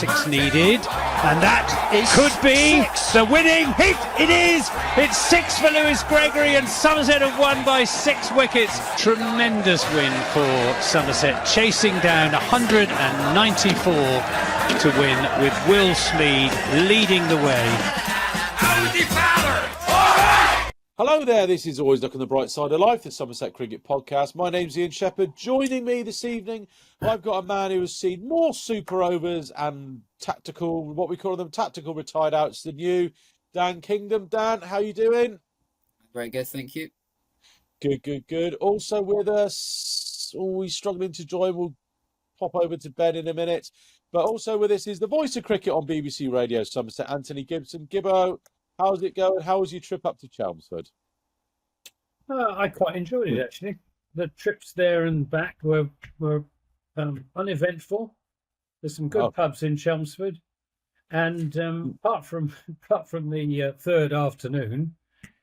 6 needed, and that could be the winning hit. It is. It's 6 for Lewis Gregory, and Somerset have won by 6 wickets. Tremendous win for Somerset, chasing down 194 to win, with Will Smead leading the way. Hello there, this is Always Look on the Bright Side of Life, the Somerset Cricket Podcast. My name's Ian Shepherd. Joining me this evening, I've got a man who has seen more super overs and tactical, what we call them, tactical retired outs than you, Dan Kingdom. Dan, how you doing? Very good, thank you. Good. Also with us, always struggling to join, we'll pop over to Ben in a minute. But also with us is the voice of cricket on BBC Radio Somerset, Anthony Gibson. Gibbo, how's it going? How was your trip up to Chelmsford? I quite enjoyed it, actually. The trips there and back were uneventful. There's some good pubs in Chelmsford, and apart from the third afternoon,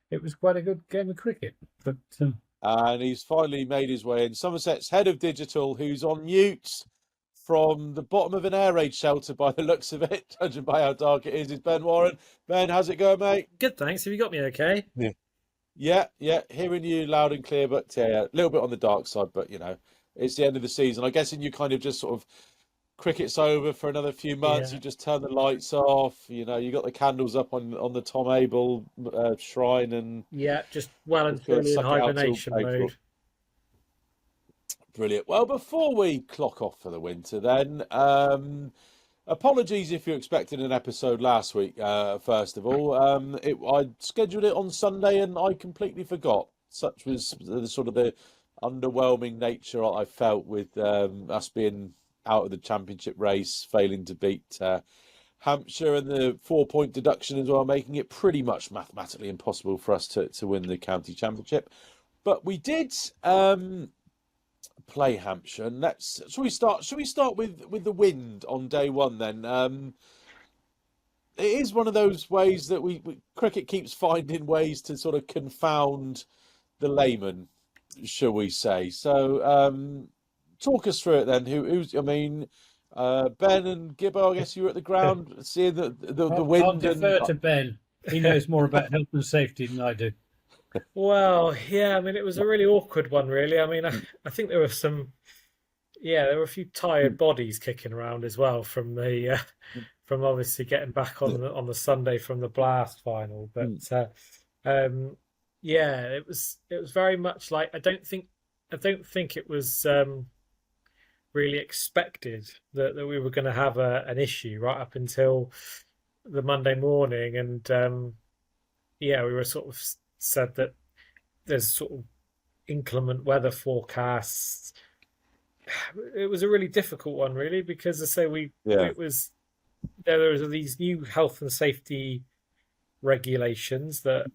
it was quite a good game of cricket. But and he's finally made his way in. Somerset's head of digital, who's on mute from the bottom of an air raid shelter by the looks of it, judging by how dark it is Ben Warren. Ben, how's it going, mate? Good, thanks. Have you got me okay? Yeah, hearing you loud and clear, but a little bit on the dark side, but you know, it's the end of the season. I guess you kind of just sort of, cricket's over for another few months, you just turn the lights off, you know, you got the candles up on the Tom Abel shrine, and just well and truly in hibernation mode. Brilliant. Well, before we clock off for the winter then, apologies if you're expecting an episode last week, first of all. I scheduled it on Sunday and I completely forgot. Such was the sort of the underwhelming nature I felt with us being out of the championship race, failing to beat Hampshire, and the 4-point deduction as well, making it pretty much mathematically impossible for us to win the county championship. But we did play Hampshire, and shall we start with the wind on day one then? It is one of those ways that we cricket keeps finding ways to sort of confound the layman, shall we say. So talk us through it then. Ben and Gibbo, I guess you were at the ground seeing the wind. I'll defer to Ben. He knows more about health and safety than I do. Well, yeah, I mean, it was a really awkward one, really. I mean, I think there were there were a few tired bodies kicking around as well from from obviously getting back on the Sunday from the Blast final. But it was very much like I don't think it was really expected that we were going to have an issue right up until the Monday morning, and we were sort of said that there's sort of inclement weather forecasts. It was a really difficult one, really, because there was these new health and safety regulations that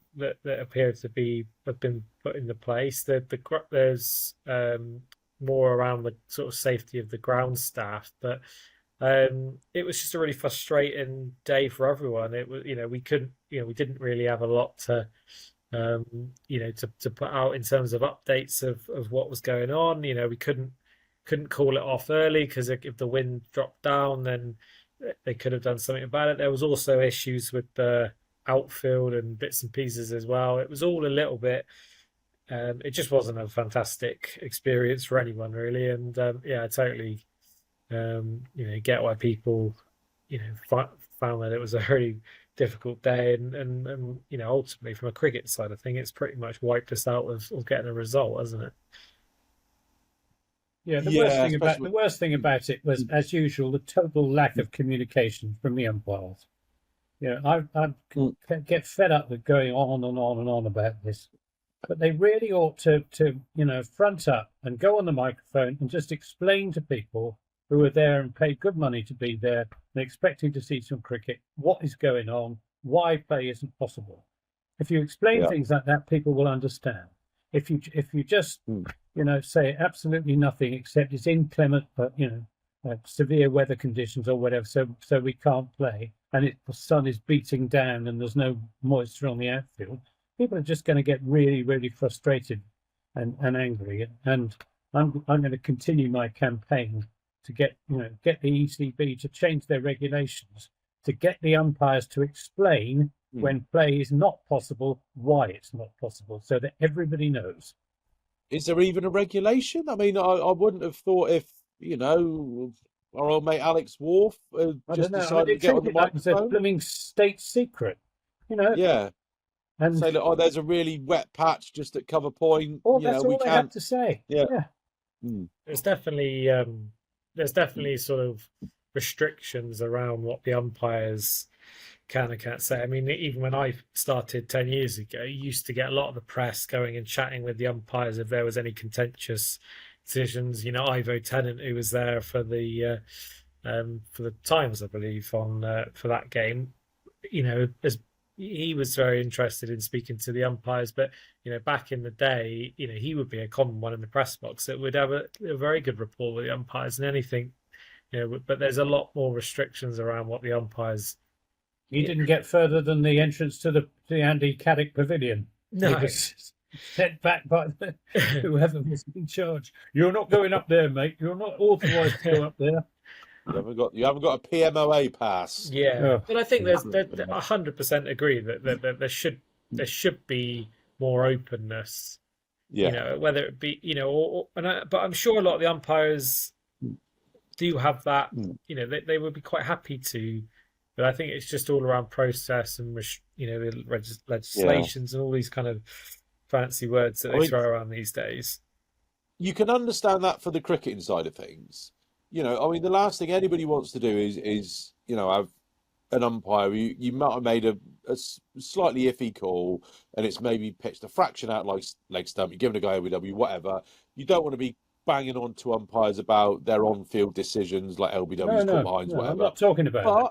appear to have been put into place. There's more around the sort of safety of the ground staff, but it was just a really frustrating day for everyone. It was, we didn't really have a lot to put out in terms of updates of what was going on. We couldn't call it off early because if the wind dropped down, then they could have done something about it. There was also issues with the outfield and bits and pieces as well. It was all a little bit. It just wasn't a fantastic experience for anyone, really. And I totally get why people found that it was a very difficult day, and ultimately from a cricket side of things, it's pretty much wiped us out of getting a result, hasn't it? The worst thing about it was, as usual, the total lack of communication from the umpires. I get fed up with going on and on and on about this, but they really ought to front up and go on the microphone and just explain to people who are there and paid good money to be there and expecting to see some cricket what is going on, why play isn't possible. If you explain things like that, people will understand. If you just say absolutely nothing except it's inclement, but severe weather conditions or whatever, so we can't play, and the sun is beating down and there's no moisture on the outfield, people are just going to get really, really frustrated and angry. And I'm going to continue my campaign to get the ECB to change their regulations to get the umpires to explain when play is not possible, why it's not possible, so that everybody knows. Is there even a regulation? I mean, I wouldn't have thought if, our old mate Alex Wharf just decided to get on the microphone. It's a blooming state secret, Yeah. And say, look, there's a really wet patch just at cover point. That's all they have to say. Yeah. There's definitely sort of restrictions around what the umpires can and can't say. I mean, even when I started 10 years ago, you used to get a lot of the press going and chatting with the umpires if there was any contentious decisions. Ivo Tennant, who was there for the Times, I believe, for that game, as he was very interested in speaking to the umpires. But back in the day, he would be a common one in the press box that would have a very good rapport with the umpires and anything. But there's a lot more restrictions around what the umpires. He didn't get further than the entrance to the Andy Caddick Pavilion. No. He was set back by whoever was in charge. You're not going up there, mate. You're not authorised to go up there. You haven't got a PMOA pass. Yeah, Oh. but I think there's 100% agree that there should be more openness. Yeah. Whether it be but I'm sure a lot of the umpires do have that. They would be quite happy to. But I think it's just all around process and the legislations and all these kind of fancy words that they throw around these days. You can understand that for the cricketing side of things. The last thing anybody wants to do is have an umpire. You might have made a slightly iffy call and it's maybe pitched a fraction out like leg stump. You're giving a guy OBW, whatever. You don't want to be banging on to umpires about their on-field decisions like LBWs, call behinds, whatever. I'm not talking about that.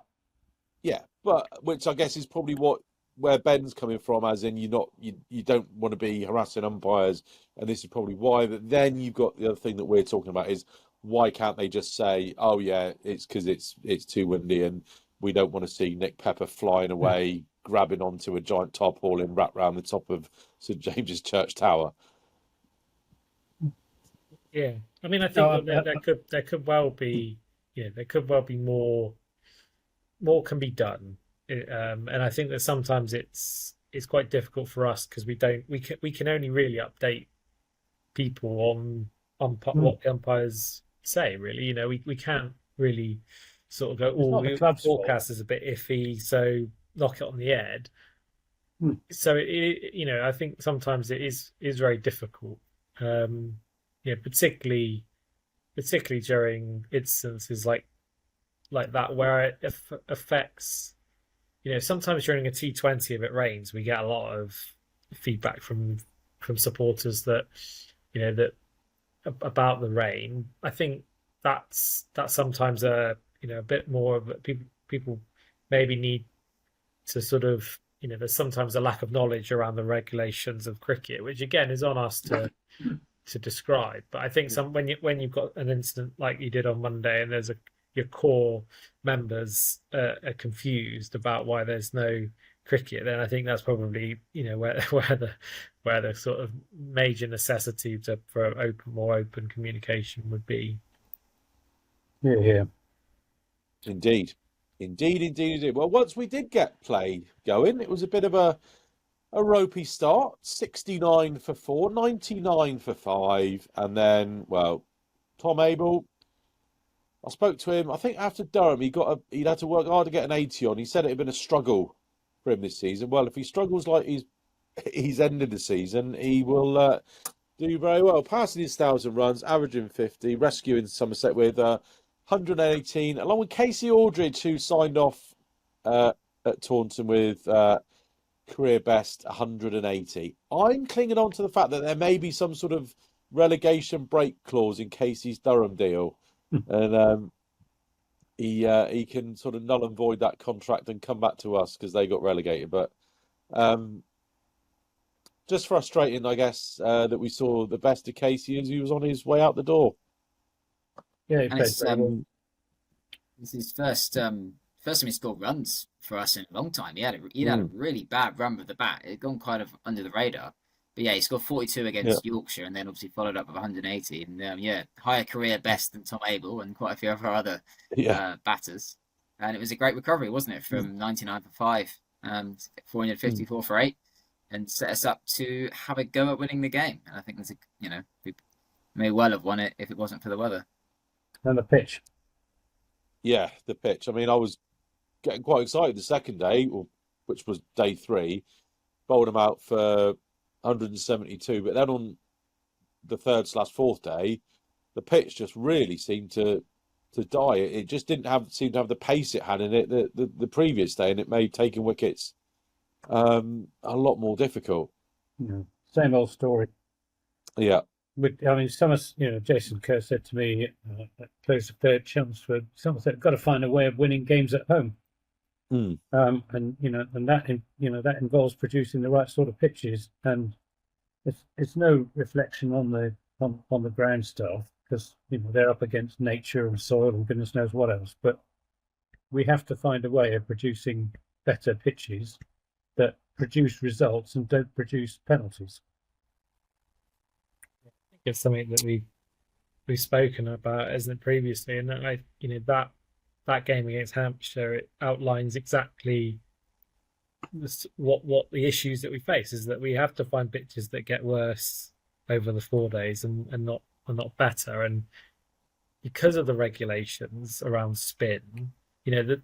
Yeah, but which I guess is probably where Ben's coming from, as in you don't want to be harassing umpires, and this is probably why. But then you've got the other thing that we're talking about is why can't they just say, oh yeah, it's because it's too windy and we don't want to see Nick Pepper flying away, grabbing onto a giant tarpaulin wrapped around the top of St James's Church Tower. Yeah, I mean, I think there could well be more can be done, and I think that sometimes it's quite difficult for us because we can only really update people on what the umpires say. Really, we can't really sort of go, the forecast is a bit iffy, so knock it on the head. So I think sometimes it is very difficult. Particularly during instances like that where it affects. Sometimes during a T20, if it rains, we get a lot of feedback from supporters that about the rain. I think that's sometimes a bit more of people maybe need to sort of there's sometimes a lack of knowledge around the regulations of cricket, which again is on us to describe. But I think when you've got an incident like you did on Monday and there's your core members are confused about why there's no cricket, then I think that's probably where the sort of major necessity for more open communication would be. Yeah. Indeed. Well, once we did get play going, it was a bit of a ropey start. 69 for 4, 99 for 5, and then Tom Abel. I spoke to him. I think after Durham, he'd had to work hard to get an 80 on. He said it had been a struggle for him this season. Well, if he struggles like he's ended the season, he will do very well. Passing his 1,000 runs, averaging 50, rescuing Somerset with 118, along with Casey Aldridge, who signed off at Taunton with career best 180. I'm clinging on to the fact that there may be some sort of relegation break clause in Casey's Durham deal. And he can sort of null and void that contract and come back to us because they got relegated. But just frustrating, I guess, that we saw the best of Casey as he was on his way out the door. Yeah, And it's his first time he scored runs for us in a long time. He'd had a really bad run with the bat. It had gone kind of under the radar. But yeah, he scored 42 against Yorkshire, and then obviously followed up with 180. And higher career best than Tom Abel and quite a few of our other batters. And it was a great recovery, wasn't it? From 99 for 5, 454 for 8, and set us up to have a go at winning the game. And I think we may well have won it if it wasn't for the weather. And the pitch. Yeah, the pitch. I mean, I was getting quite excited the second day, which was day 3. Bowled them out for 172, but then on the 3rd/4th day, the pitch just really seemed to die. It just didn't seem to have the pace it had in it the previous day, and it made taking wickets a lot more difficult. Yeah. Same old story. Yeah. Jason Kerr said to me at close of third chance for Somerset, got to find a way of winning games at home. And that involves producing the right sort of pitches, and it's no reflection on the ground staff, because they're up against nature and soil and goodness knows what else. But we have to find a way of producing better pitches that produce results and don't produce penalties. I think it's something that we've spoken about, isn't it, previously, and that game against Hampshire, it outlines exactly what the issues that we face is, that we have to find pitches that get worse over the 4 days and not better. And because of the regulations around spin, that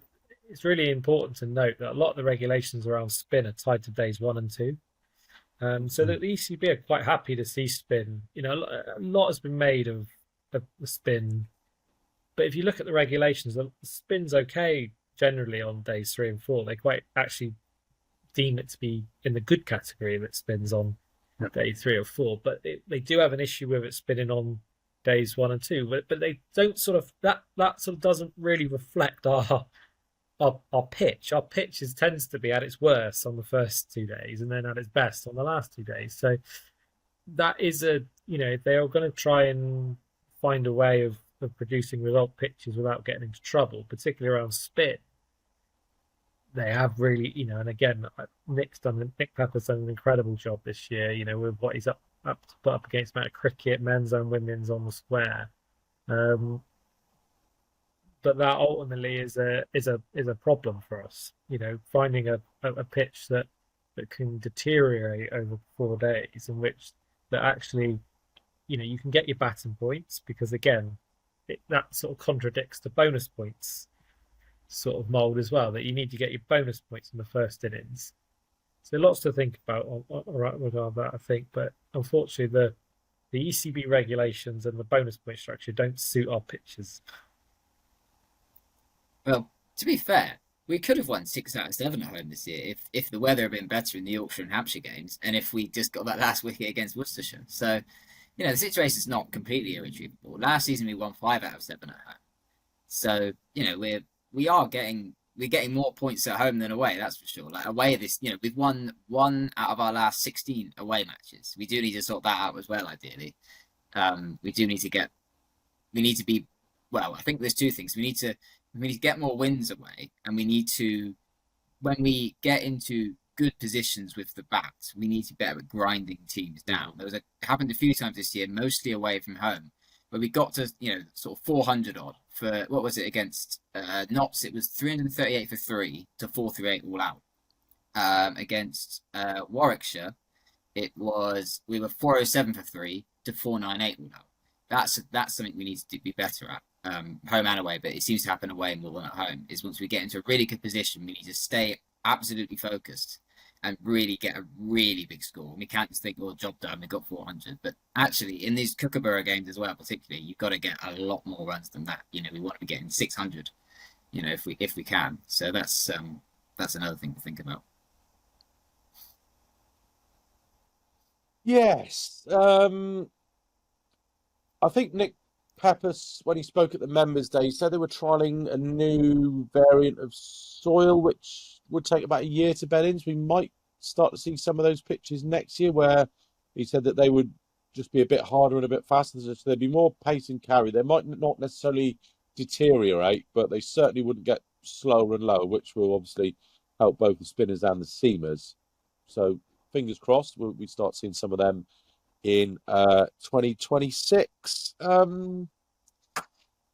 it's really important to note that a lot of the regulations around spin are tied to days 1 and 2. So that the ECB are quite happy to see spin. A lot has been made of the spin. But if you look at the regulations, the spin's okay generally on days 3 and 4. They quite actually deem it to be in the good category that spins on day 3 or 4. But they do have an issue with it spinning on days 1 and 2. But they don't that sort of doesn't really reflect our pitch. Our pitch tends to be at its worst on the first 2 days and then at its best on the last 2 days. So that is they are going to try and find a way of producing result pitches without getting into trouble, particularly around spin. They have really, and again, Nick Pepper's done an incredible job this year, with what he's up to put up against amount of cricket, men's and women's on the square. But that ultimately is a problem for us, finding a pitch that can deteriorate over 4 days, in which that actually, you can get your batting points, because again, that sort of contradicts the bonus points sort of mould as well, that you need to get your bonus points in the first innings. So lots to think about on that, I think. But unfortunately, the ECB regulations and the bonus point structure don't suit our pitches. Well, to be fair, we could have won 6 out of 7 at home this year if the weather had been better in the Yorkshire and Hampshire games, and if we just got that last wicket against Worcestershire. So, the situation is not completely irretrievable. Last season we won 5 out of 7 at home. So, we're getting more points at home than away, that's for sure. Like away this, we've won 1 out of our last 16 away matches. We do need to sort that out as well, ideally. We need to be, well, I think there's 2 things. We need to get more wins away, and we need to, when we get into good positions with the bat, we need to be better at grinding teams down. It happened a few times this year, mostly away from home, where we got to, sort of 400 odd for, what was it, against Notts? It was 338 for 3 to 438 all out. Against Warwickshire, we were 407 for 3 to 498 all out. That's something we need to be better at, home and away, but it seems to happen away more than at home, is once we get into a really good position, we need to stay absolutely focused and really get a really big score. We can't just think, job done, we got 400. But actually, in these Kookaburra games as well, particularly, you've got to get a lot more runs than that. We want to be getting 600, if we can. So that's another thing to think about. Yes. I think Nick Peppers, when he spoke at the Members' Day, said they were trialling a new variant of soil, which would take about a year to bed in. So we might start to see some of those pitches next year, where he said that they would just be a bit harder and a bit faster. So there'd be more pace and carry. They might not necessarily deteriorate, but they certainly wouldn't get slower and lower, which will obviously help both the spinners and the seamers. So fingers crossed, we start seeing some of them in 2026.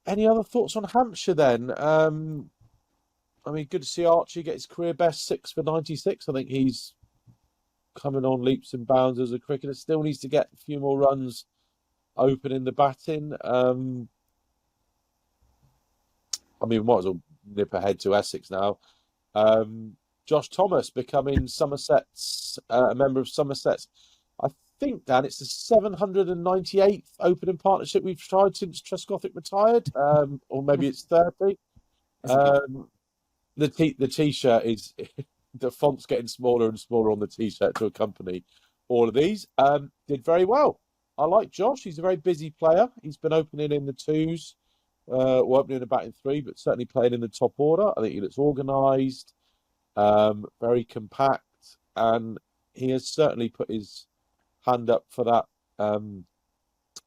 Any other thoughts on Hampshire then? I mean, good to see Archie get his career best 6 for 96. I think he's coming on leaps and bounds as a cricketer. Still needs to get a few more runs opening the batting. I mean, we might as well nip ahead to Essex now. Josh Thomas becoming Somerset's a member of Somerset's. I think, Dan, it's the 798th opening partnership we've tried since Trescothick retired, or maybe it's 30. The T-shirt is the font's getting smaller and smaller on the T-shirt to accompany all of these. Did very well. I like Josh. He's a very busy player. He's been opening in the twos, opening in the batting three, but certainly playing in the top order. I think he looks organised, very compact, and he has certainly put his hand up for that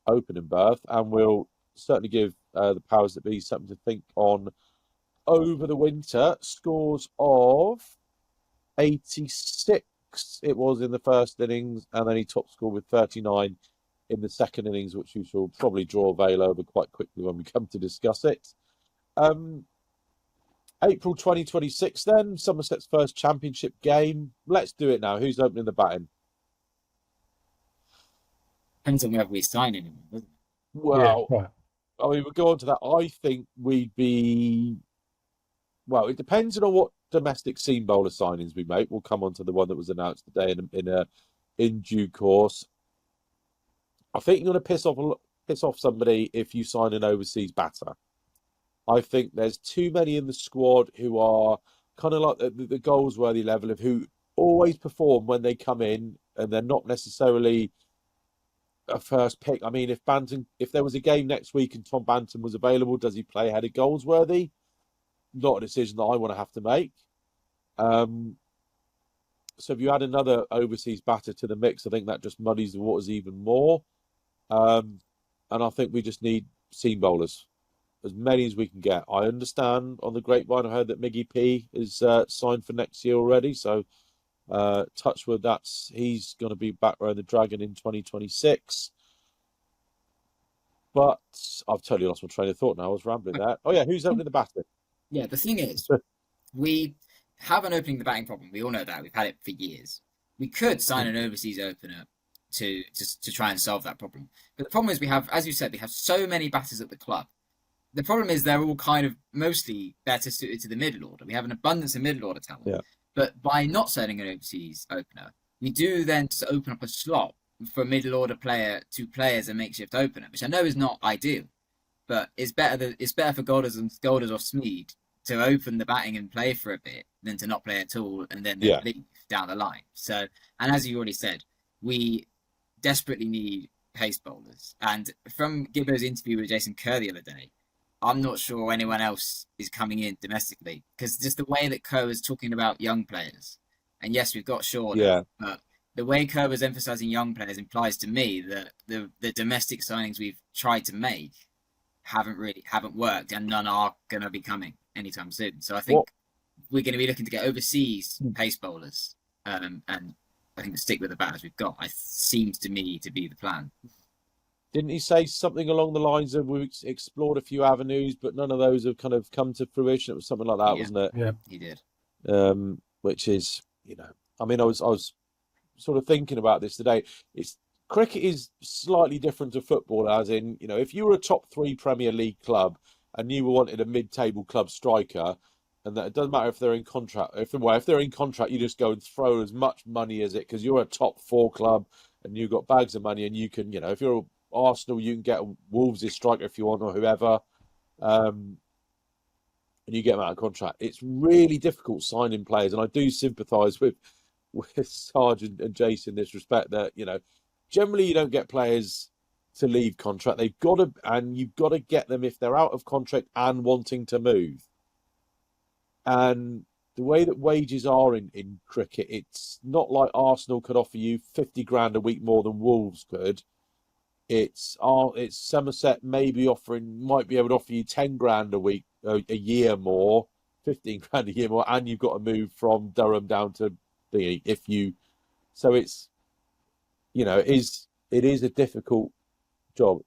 opening berth, and will certainly give the powers that be something to think on over the winter. Scores of 86 it was in the first innings, and then he top scored with 39 in the second innings, which we shall probably draw a veil over quite quickly when we come to discuss it. April 2026 then, Somerset's first championship game. Let's do it now. Who's opening the batting? Depends on whether we sign anyone, doesn't it? Well, Yeah, right. I mean, we'll go on to that. I think we'd be... Well, it depends on what domestic seam bowler signings we make. We'll come on to the one that was announced today in due course. I think you're going to piss off somebody if you sign an overseas batter. I think there's too many in the squad who are kind of like the Goldsworthy level of who always perform when they come in, and they're not necessarily a first pick. I mean, if there was a game next week and Tom Banton was available, does he play ahead of Goldsworthy? Not a decision that I want to have to make. So if you add another overseas batter to the mix, I think that just muddies the waters even more. And I think we just need seam bowlers, as many as we can get. I understand on the grapevine, I heard that Miggy P is signed for next year already. So touchwood, he's going to be back around the Dragon in 2026. But I've totally lost my train of thought now. I was rambling there. Oh yeah, who's opening the batting? Yeah, the thing is, we have an opening the batting problem. We all know that. We've had it for years. We could sign an overseas opener to try and solve that problem. But the problem is we have, as you said, we have so many batters at the club. The problem is they're all kind of mostly better suited to the middle order. We have an abundance of middle order talent. Yeah. But by not signing an overseas opener, we do then open up a slot for a middle order player to play as a makeshift opener, which I know is not ideal. But it's better for Golders or Smead to open the batting and play for a bit than to not play at all and then leave down the line. So, and as you already said, we desperately need pace bowlers. And from Gibbo's interview with Jason Kerr the other day, I'm not sure anyone else is coming in domestically, because just the way that Kerr was talking about young players, and yes, we've got Shaw, but the way Kerr was emphasising young players implies to me that the domestic signings we've tried to make haven't worked, and none are going to be coming anytime soon. So I think we're going to be looking to get overseas pace bowlers, and I think stick with the batters we've got. It seems to me to be the plan. Didn't he say something along the lines of we've explored a few avenues, but none of those have kind of come to fruition? It was something like that, wasn't it? Yeah, he did. Which is, I mean, I was sort of thinking about this today. Cricket is slightly different to football, as in, if you were a top 3 Premier League club and you wanted a mid-table club striker, and that it doesn't matter if they're in contract. If they're in contract, you just go and throw as much money as it, because you're a top 4 club and you've got bags of money, and you can, if you're Arsenal, you can get Wolves' striker if you want, or whoever, and you get them out of contract. It's really difficult signing players, and I do sympathise with Sarge and Jason in this respect that, generally you don't get players to leave contract. You've got to get them if they're out of contract and wanting to move. And the way that wages are in cricket, it's not like Arsenal could offer you 50 grand a week more than Wolves could. It's Somerset might be able to offer you 10 grand a year more, 15 grand a year more, and you've got to move from Durham down to if you So it's, it is a difficult job.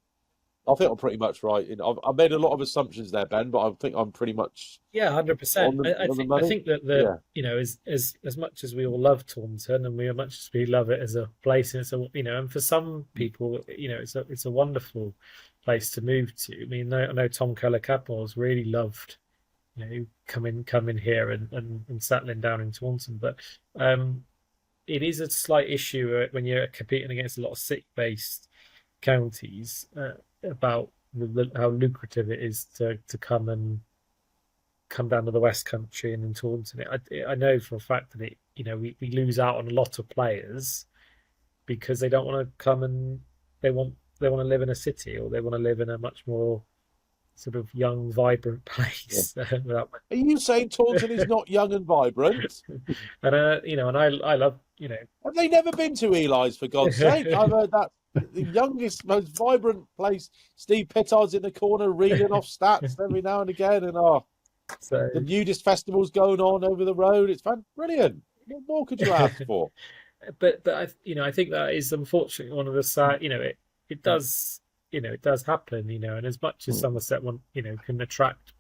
I think I'm pretty much right. I've made a lot of assumptions there, Ben, but I think I'm pretty much 100%. I money. think that as much as we all love Taunton and as much as we love it as a place, and it's and for some people, it's a wonderful place to move to. I mean, I know Tom Keller-Cadmore's really loved, coming here and settling down in Taunton, but it is a slight issue when you're competing against a lot of city-based counties about how lucrative it is to come down to the West Country and in Taunton. I know for a fact that we lose out on a lot of players because they don't want to come, and they want to live in a city, or they want to live in a much more sort of young, vibrant place. Yeah. Are you saying Taunton is not young and vibrant? And and I love. Have they never been to Eli's, for God's sake? I've heard that the youngest, most vibrant place. Steve Pittard's in the corner reading off stats every now and again, and so the nudist festival's going on over the road. It's brilliant. What more could you ask for? But I think that is unfortunately one of the sad. It does happen. And as much as Somerset can attract,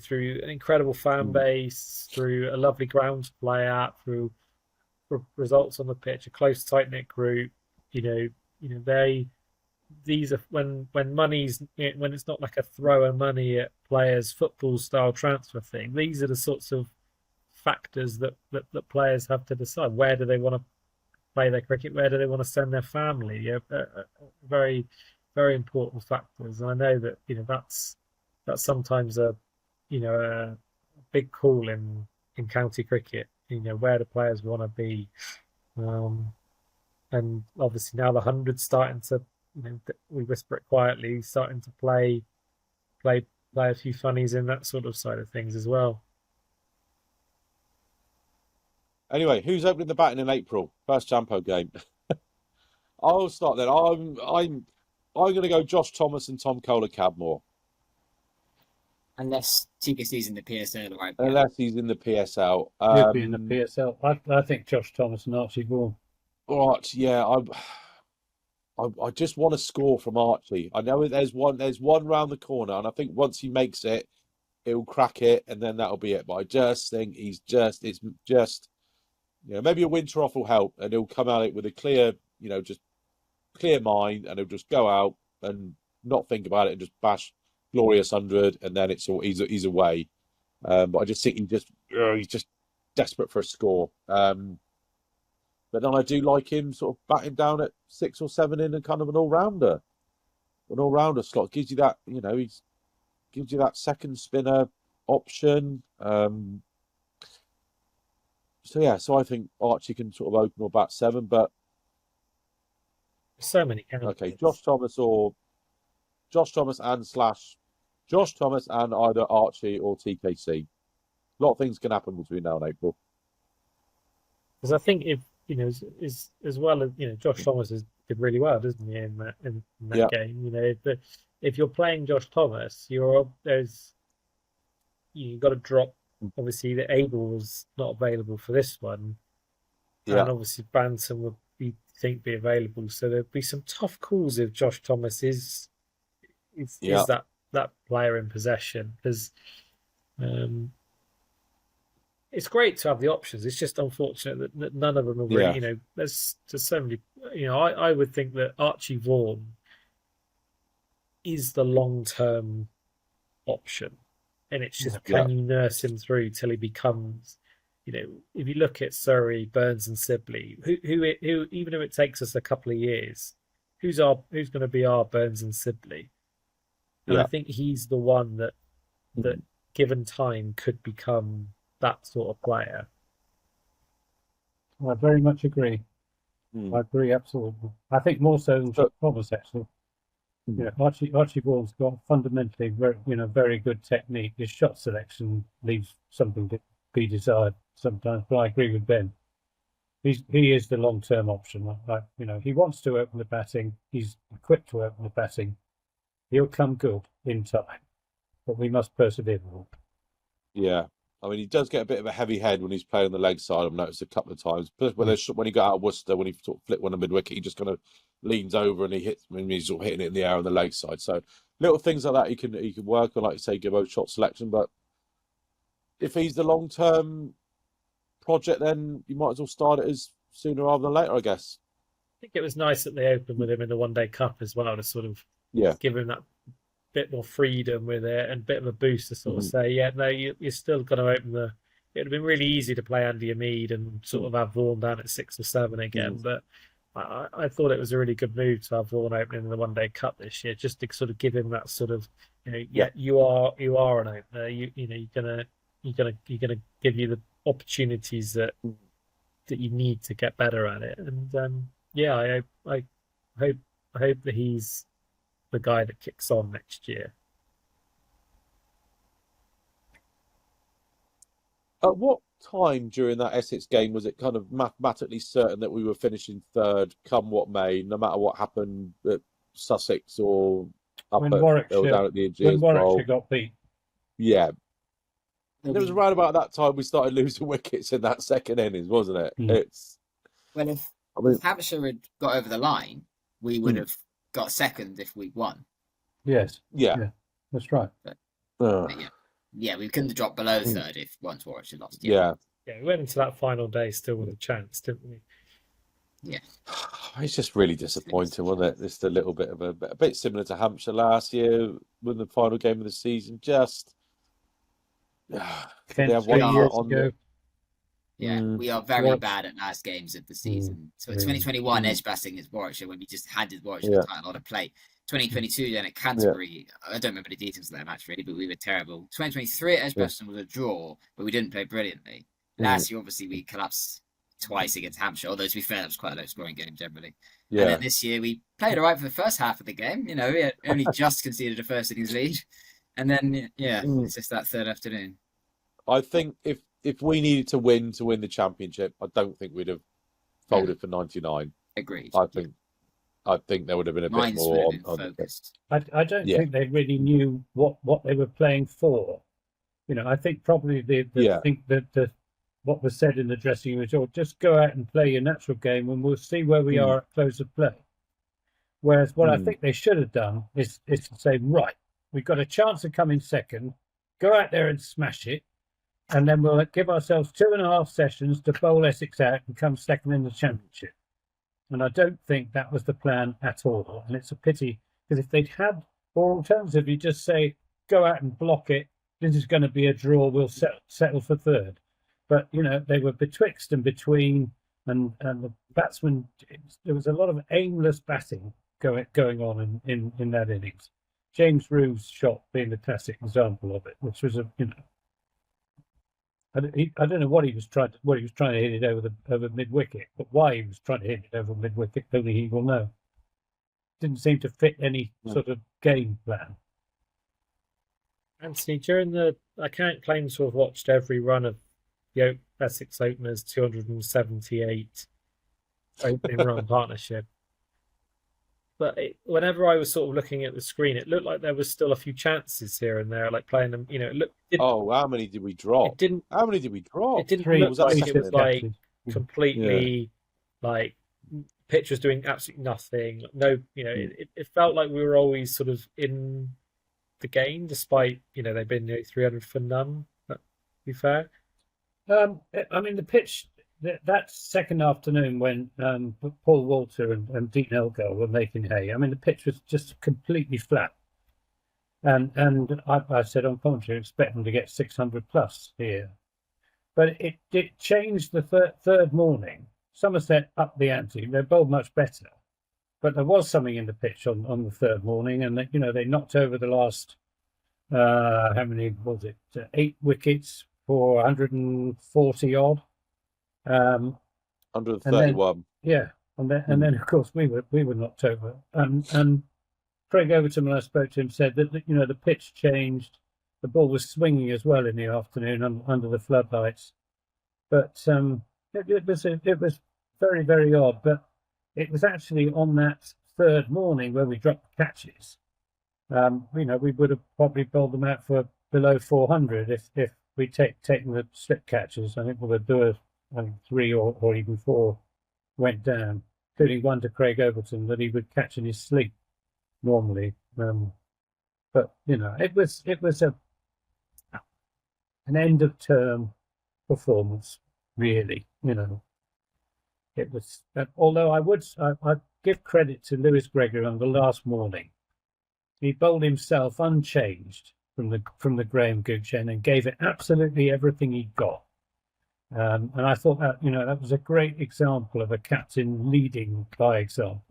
through an incredible fan base, through a lovely ground to play at, through results on the pitch, a close, tight knit group. These are when money's when it's not like a throw of money at players, football style transfer thing. These are the sorts of factors that players have to decide. Where do they want to play their cricket? Where do they want to send their family? Very, very important factors. And I know that that's sometimes a big call in county cricket. Where the players want to be, and obviously now the 100's starting to, we whisper it quietly, starting to play a few funnies in that sort of side of things as well. Anyway, who's opening the batting in April? First Champo game. I'll start then. I'm going to go Josh Thomas and Tom Keller-Cadmore. Unless TKC's in the PSL, right? Unless he's in the PSL. He'll be in the PSL. I think Josh Thomas and Archie Vaughan. Right, yeah. I just want to score from Archie. I know there's one round the corner, and I think once he makes it, he'll crack it, and then that'll be it. But I just think it's just maybe a winter off will help, and he'll come at it with a clear, just clear mind, and he'll just go out and not think about it and just bash glorious 100, and then it's all he's away. But I just think he's just desperate for a score. But then I do like him sort of batting down at 6 or 7 in a kind of an all-rounder slot. Gives you that, he gives you that second spinner option. So I think Archie can sort of open or bat 7, but so many candidates. Okay, Josh Thomas and either Archie or TKC. A lot of things can happen between now and April. Because I think if as well as Josh Thomas did really well, doesn't he, in that game? If you're playing Josh Thomas, you've got to drop. Obviously, the Abel was not available for this one, and obviously Bantam would be available. So there'd be some tough calls if Josh Thomas is that player in possession, because it's great to have the options. It's just unfortunate that none of them are really, there's just so many, I would think that Archie Vaughan is the long-term option. And it's just, can you nurse him through till he becomes, if you look at Surrey, Burns and Sibley, who even if it takes us a couple of years, who's going to be our Burns and Sibley? And I think he's the one that given time could become that sort of player. I very much agree. I agree absolutely. I think more so than Josh Thomas, actually. Archie Vaughan's got fundamentally very good technique. His shot selection leaves something to be desired sometimes, but I agree with Ben. He is the long-term option. He wants to open the batting. He's equipped to open the batting. He'll come good in time, but we must persevere. Yeah, I mean, he does get a bit of a heavy head when he's playing on the leg side. I've noticed a couple of times. But when he got out of Worcester, when he sort of flipped one of mid wicket, he just kind of leans over and he hits. I mean, he's sort of hitting it in the air on the leg side. So little things like that he can work on, like you say, Gibbo's shot selection. But if he's the long term project, then you might as well start it as sooner rather than later, I guess. I think it was nice that they opened with him in the One Day Cup as well to sort of give him that bit more freedom with it and a bit of a boost to sort of say, yeah, no, you're still going to open the. It would have been really easy to play Andy Hamid and sort of have Vaughan down at 6 or 7 again, but I thought it was a really good move to have Vaughan opening in the One Day Cup this year, just to sort of give him that sort of, you are an opener. You're gonna give you the opportunities that you need to get better at it, and I hope that he's the guy that kicks on next year. At what time during that Essex game was it kind of mathematically certain that we were finishing third, come what may, no matter what happened at Sussex or up when down at the Aegean Warwickshire got beat? Yeah. It was around about that time we started losing wickets in that second innings, wasn't it? If Hampshire had got over the line, we would have got second if we'd won. Yes. Yeah. That's right. But we couldn't have dropped below third if once Warwickshire lost. Yeah, we went into that final day still with a chance, didn't we? Yeah. It's just really disappointing, wasn't it? Just a little bit of a bit similar to Hampshire last year when the final game of the season. Just we are very bad at last games of the season. So 2021 Edgbaston against Warwickshire, when we just handed Warwickshire the title on a plate. 2022 then at Canterbury, I don't remember the details of that match really, but we were terrible. 2023 at Edgbaston was a draw, but we didn't play brilliantly. Last year, obviously, we collapsed twice against Hampshire, although to be fair, that was quite a low-scoring game generally. And then this year, we played all right for the first half of the game. We had only just conceded a first innings lead. And then, it's just that third afternoon. I think if we needed to win the championship, I don't think we'd have folded for 99. Agreed. I think there would have been a bit more on focused. I don't think they really knew what they were playing for. I think probably think that what was said in the dressing room was, just go out and play your natural game and we'll see where we are at close of play. Whereas what I think they should have done is to say, right, we've got a chance of coming second, go out there and smash it, and then we'll give ourselves 2.5 sessions to bowl Essex out and come second in the championship. And I don't think that was the plan at all. And it's a pity, because if they'd had, or alternatively, just say, go out and block it, this is going to be a draw, we'll settle for third. But, they were betwixt and between, and the batsmen, there was a lot of aimless batting going on in that innings. James Rue's shot being the classic example of it, which was I don't know what he was trying to hit it over mid wicket, but why he was trying to hit it over mid wicket, only he will know. Didn't seem to fit any sort of game plan. Anthony, I can't claim to have watched every run of the Essex Openers 278 opening run partnership. But whenever I was sort of looking at the screen, it looked like there was still a few chances here and there, like playing them. How many did we drop? How many did we drop? It didn't look like it was like completely like pitch was doing absolutely nothing. No, it felt like we were always sort of in the game, despite they've been 300 for none. To be fair, I mean the pitch. That second afternoon when Paul Walter and Dean Elgar were making hay, I mean, the pitch was just completely flat. And I said on commentary, expect them to get 600 plus here. But it changed the third morning. Somerset upped the ante. They bowled much better. But there was something in the pitch on the third morning. And, they knocked over the last, how many was it? 8 wickets for 140 odd. 131. And then of course we were knocked over. And Craig Overton, when I spoke to him, said that the pitch changed. The ball was swinging as well in the afternoon under the floodlights. But it was very, very odd. But it was actually on that third morning where we dropped the catches. We would have probably bowled them out for below 400 if we'd taken the slip catches. I think well, the 3 or even 4 went down, including one to Craig Overton that he would catch in his sleep normally. But it was an end of term performance, really. It was. Although I'd give credit to Lewis Gregory on the last morning. He bowled himself unchanged from the Graham Gooch end and gave it absolutely everything he got. And I thought that was a great example of a captain leading by example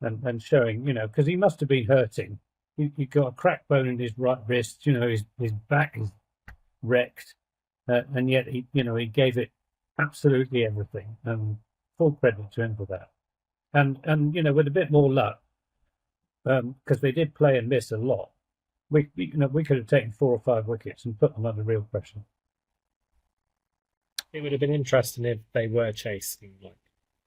and showing, because he must have been hurting. He got a cracked bone in his right wrist, his back is wrecked, and yet he gave it absolutely everything, and full credit to him for that. And with a bit more luck, because they did play and miss a lot, we could have taken 4 or 5 wickets and put them under real pressure. It would have been interesting if they were chasing like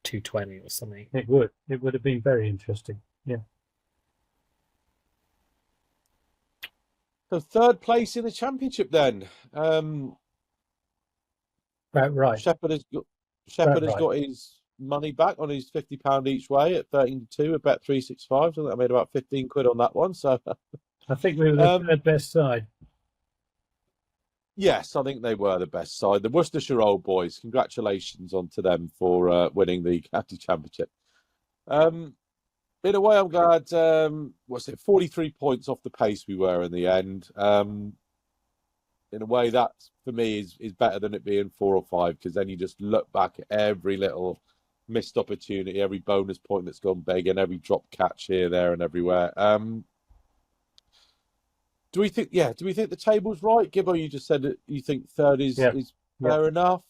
220 or something. It would have been very interesting. Yeah. So 3rd place in the championship then. About right. Shepherd has got his money back on his £50 each way at 13-2 at bet 365. So I made about 15 quid on that one. So I think we were the 3rd best side. Yes, I think they were the best side. The Worcestershire Old Boys, congratulations on to them for winning the county championship. In a way, I'm glad, 43 points off the pace we were in the end. In a way, that, for me, is better than it being 4 or 5, because then you just look back at every little missed opportunity, every bonus point that's gone big, and every drop catch here, there, and everywhere. Do we think the table's right? Gibbo, you just said that you think 3rd is fair enough.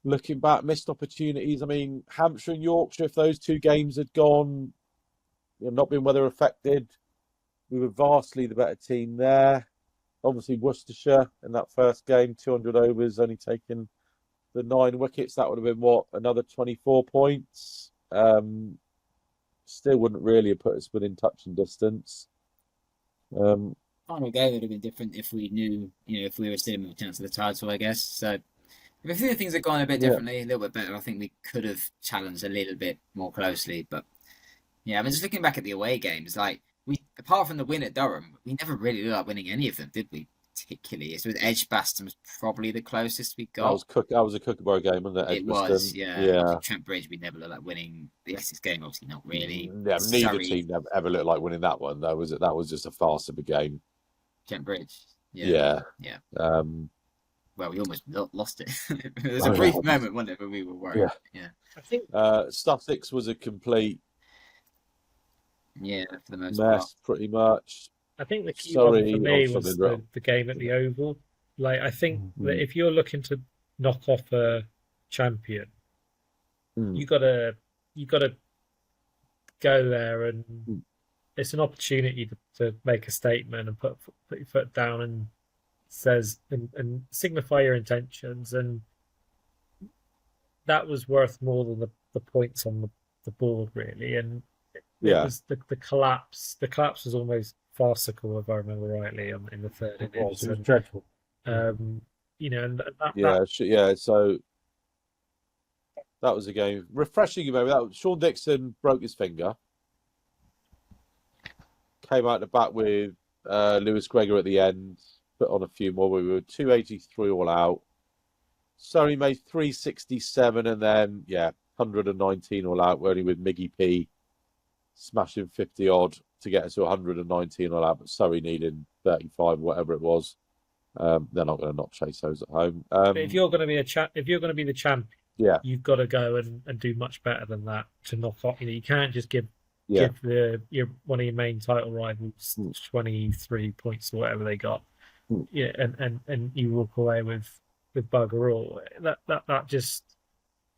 Looking back, missed opportunities. I mean, Hampshire and Yorkshire, if those 2 games had gone, not been weather affected, we were vastly the better team there. Obviously, Worcestershire in that first game, 200 overs, only taking the 9 wickets. That would have been, another 24 points. Still wouldn't really have put us within touching distance. Final game would have been different if we knew, if we were still with a chance of the title, I guess. So if a few things had gone a bit differently, a little bit better, I think we could have challenged a little bit more closely. But yeah, I mean, just looking back at the away games, like apart from the win at Durham, we never really looked like winning any of them, did we? Particularly, so Edgbaston was probably the closest we got. That was a Kookaburra game, wasn't it? It was, yeah. Trent Bridge, we never looked like winning. The Essex game, obviously, not really. Yeah, neither team ever looked like winning that one. That was just a farce of a game. Trent Bridge. Yeah. Well, we almost lost it. There was a brief moment, wasn't it, when we were worried. Yeah. I think Sussex was a complete for the most mess, part. pretty much. I think the key one for me was the game at the Oval. Like, I think that if you're looking to knock off a champion, you gotta go there, and it's an opportunity to make a statement and put your foot down and and signify your intentions, and that was worth more than the points on the board, really. And it was the collapse. The collapse was almost farcical, if I remember rightly, in the 3rd innings. It was dreadful. And So that was a game. Refreshing, maybe. Sean Dixon broke his finger. Came out the back with Lewis Gregory at the end. Put on a few more. We were 283 all out. Surrey made 367, and then 119 all out. We're only with Miggy P smashing 50 odd to get us to 119 all out, but Surrey needing 35, whatever it was. They're not going to not chase those at home. But if you're going to be the champion, you've got to go and do much better than that to knock off. You can't just give one of your main title rivals 23 points or whatever they got. And you walk away with bugger all. That just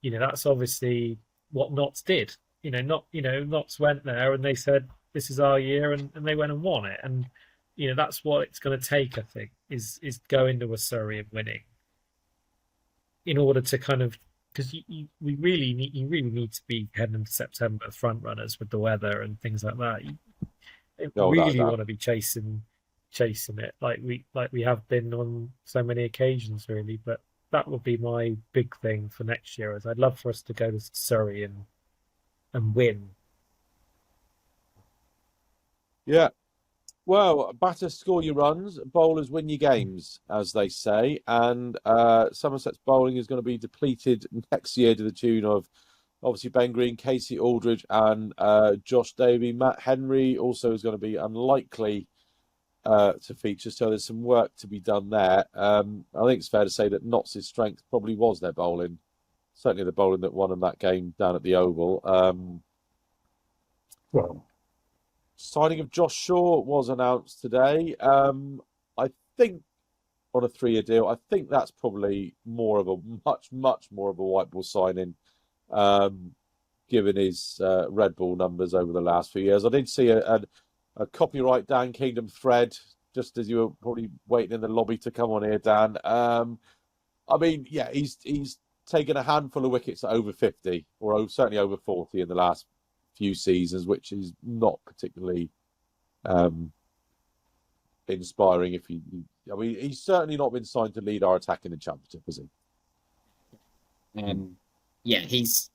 that's obviously what Notts did. Notts went there and they said, this is our year, and they went and won it. And that's what it's going to take, I think, is going to a Surrey and winning in order to kind of, because you really need to be heading into September front runners with the weather and things like that. You really want to be chasing chasing it like we have been on so many occasions, really. But that would be my big thing for next year. Is I'd love for us to go to Surrey and win. Yeah. Well, batter score your runs, bowlers win your games, as they say. And Somerset's bowling is going to be depleted next year to the tune of obviously Ben Green, Casey Aldridge, and Josh Davey. Matt Henry also is going to be unlikely to feature, so there's some work to be done there. I think it's fair to say that Notts' strength probably was their bowling. Certainly the bowling that won in that game down at the Oval. Well, Signing of Josh Shaw was announced today. I think on a 3-year deal. I think that's probably much more of a white ball signing, given his red ball numbers over the last few years. I did see a copyright Dan Kingdom thread just as you were probably waiting in the lobby to come on here, Dan. I mean, yeah, he's taken a handful of wickets at over 50 or certainly over 40 in the last few seasons, which is not particularly inspiring. I mean, he's certainly not been signed to lead our attack in the championship, has he? Yeah, he's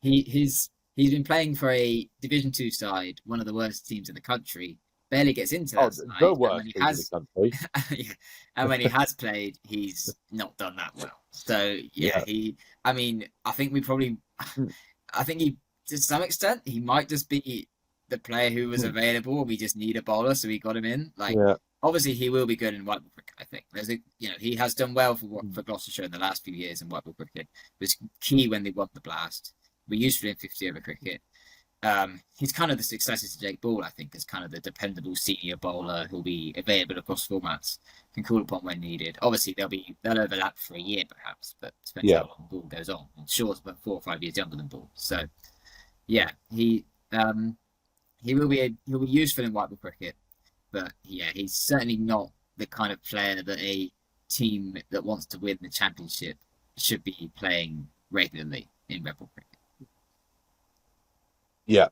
been playing for a Division 2 side, one of the worst teams in the country. Barely gets into that side. The worst team in the country. Yeah, and when he has played, he's not done that well. So yeah, I think he, to some extent, he might just be the player who was available. We just need a bowler, so we got him in. Obviously, he will be good in white ball cricket. I think he has done well for Gloucestershire in the last few years in white ball cricket. It was key when they won the Blast. We used to in 50 over cricket. He's kind of the successor to Jake Ball, I think, as kind of the dependable senior bowler who'll be available across formats, can call upon when needed. Obviously, they'll overlap for a year perhaps, but depends how long Ball goes on. And Shaw's about 4 or 5 years younger than Ball, so yeah, he will be useful in white ball cricket, but yeah, he's certainly not the kind of player that a team that wants to win the championship should be playing regularly in red ball cricket. Yeah,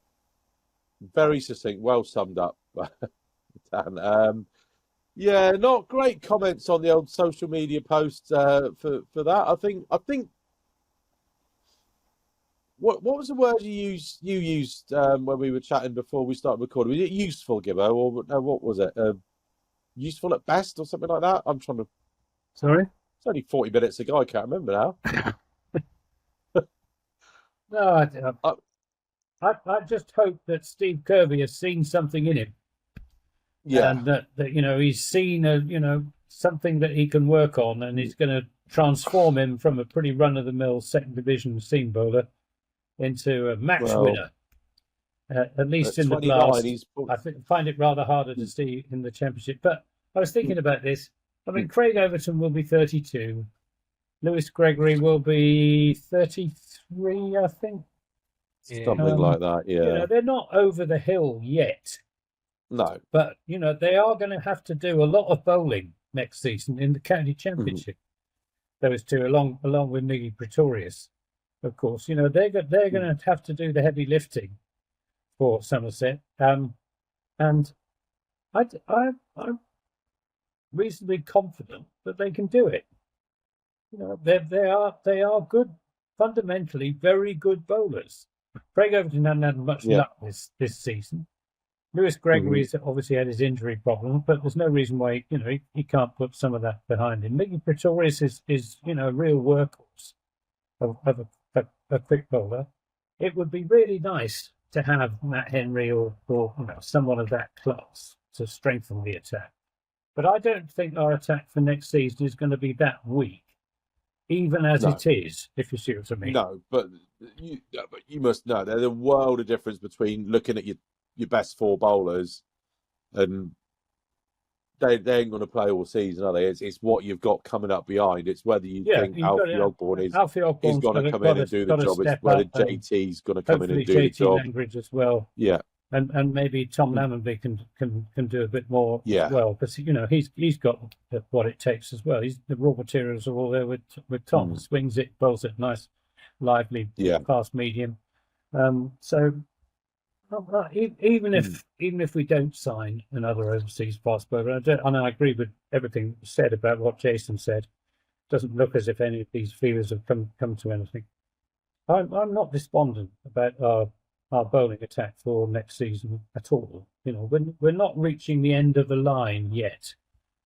very succinct, well summed up, Dan. Yeah, not great comments on the old social media post for that. I think. What was the word you used when we were chatting before we started recording? Was it useful, Gibbo, or no, what was it? Useful at best, or something like that? I'm trying to. Sorry, it's only 40 minutes ago. I can't remember now. No, I just hope that Steve Kirby has seen something in him. Yeah, and that he's seen something that he can work on, and he's going to transform him from a pretty run-of-the-mill second division seam bowler into a match winner. At least in the Blast. I find it rather harder to see in the championship. But I was thinking about this. I mean, Craig Overton will be 32. Lewis Gregory will be 33, I think. Something like that, yeah. They're not over the hill yet. No. But, they are going to have to do a lot of bowling next season in the county championship. Those two, along with Miggy Pretorius, of course. They're going to have to do the heavy lifting for Somerset. And I'm reasonably confident that they can do it. They are good, fundamentally very good bowlers. Craig Overton hasn't had much luck this season. Lewis Gregory's obviously had his injury problem, but there's no reason why he can't put some of that behind him. Miggy Pretorius is a real workhorse of a quick bowler. It would be really nice to have Matt Henry or someone of that class to strengthen the attack. But I don't think our attack for next season is going to be that weak, even as it is, if you see what I mean. No, but you must know there's a world of difference between looking at your best 4 bowlers and they ain't going to play all season, are they? It's what you've got coming up behind. It's whether you think Alfie Ogborn is going to come in and do the job. It's whether JT's going to come in and do the job. Language as well. Yeah. And maybe Tom Lammonby can do a bit more as well. But he's got what it takes as well. The raw materials are all there with Tom. Swings it, bowls it nice, lively, fast medium. So Even if we don't sign another overseas fast bowler, and I agree with everything said about what Jason said. Doesn't look as if any of these feelers have come to anything. I'm not despondent about our bowling attack for next season at all. You know, we're not reaching the end of the line yet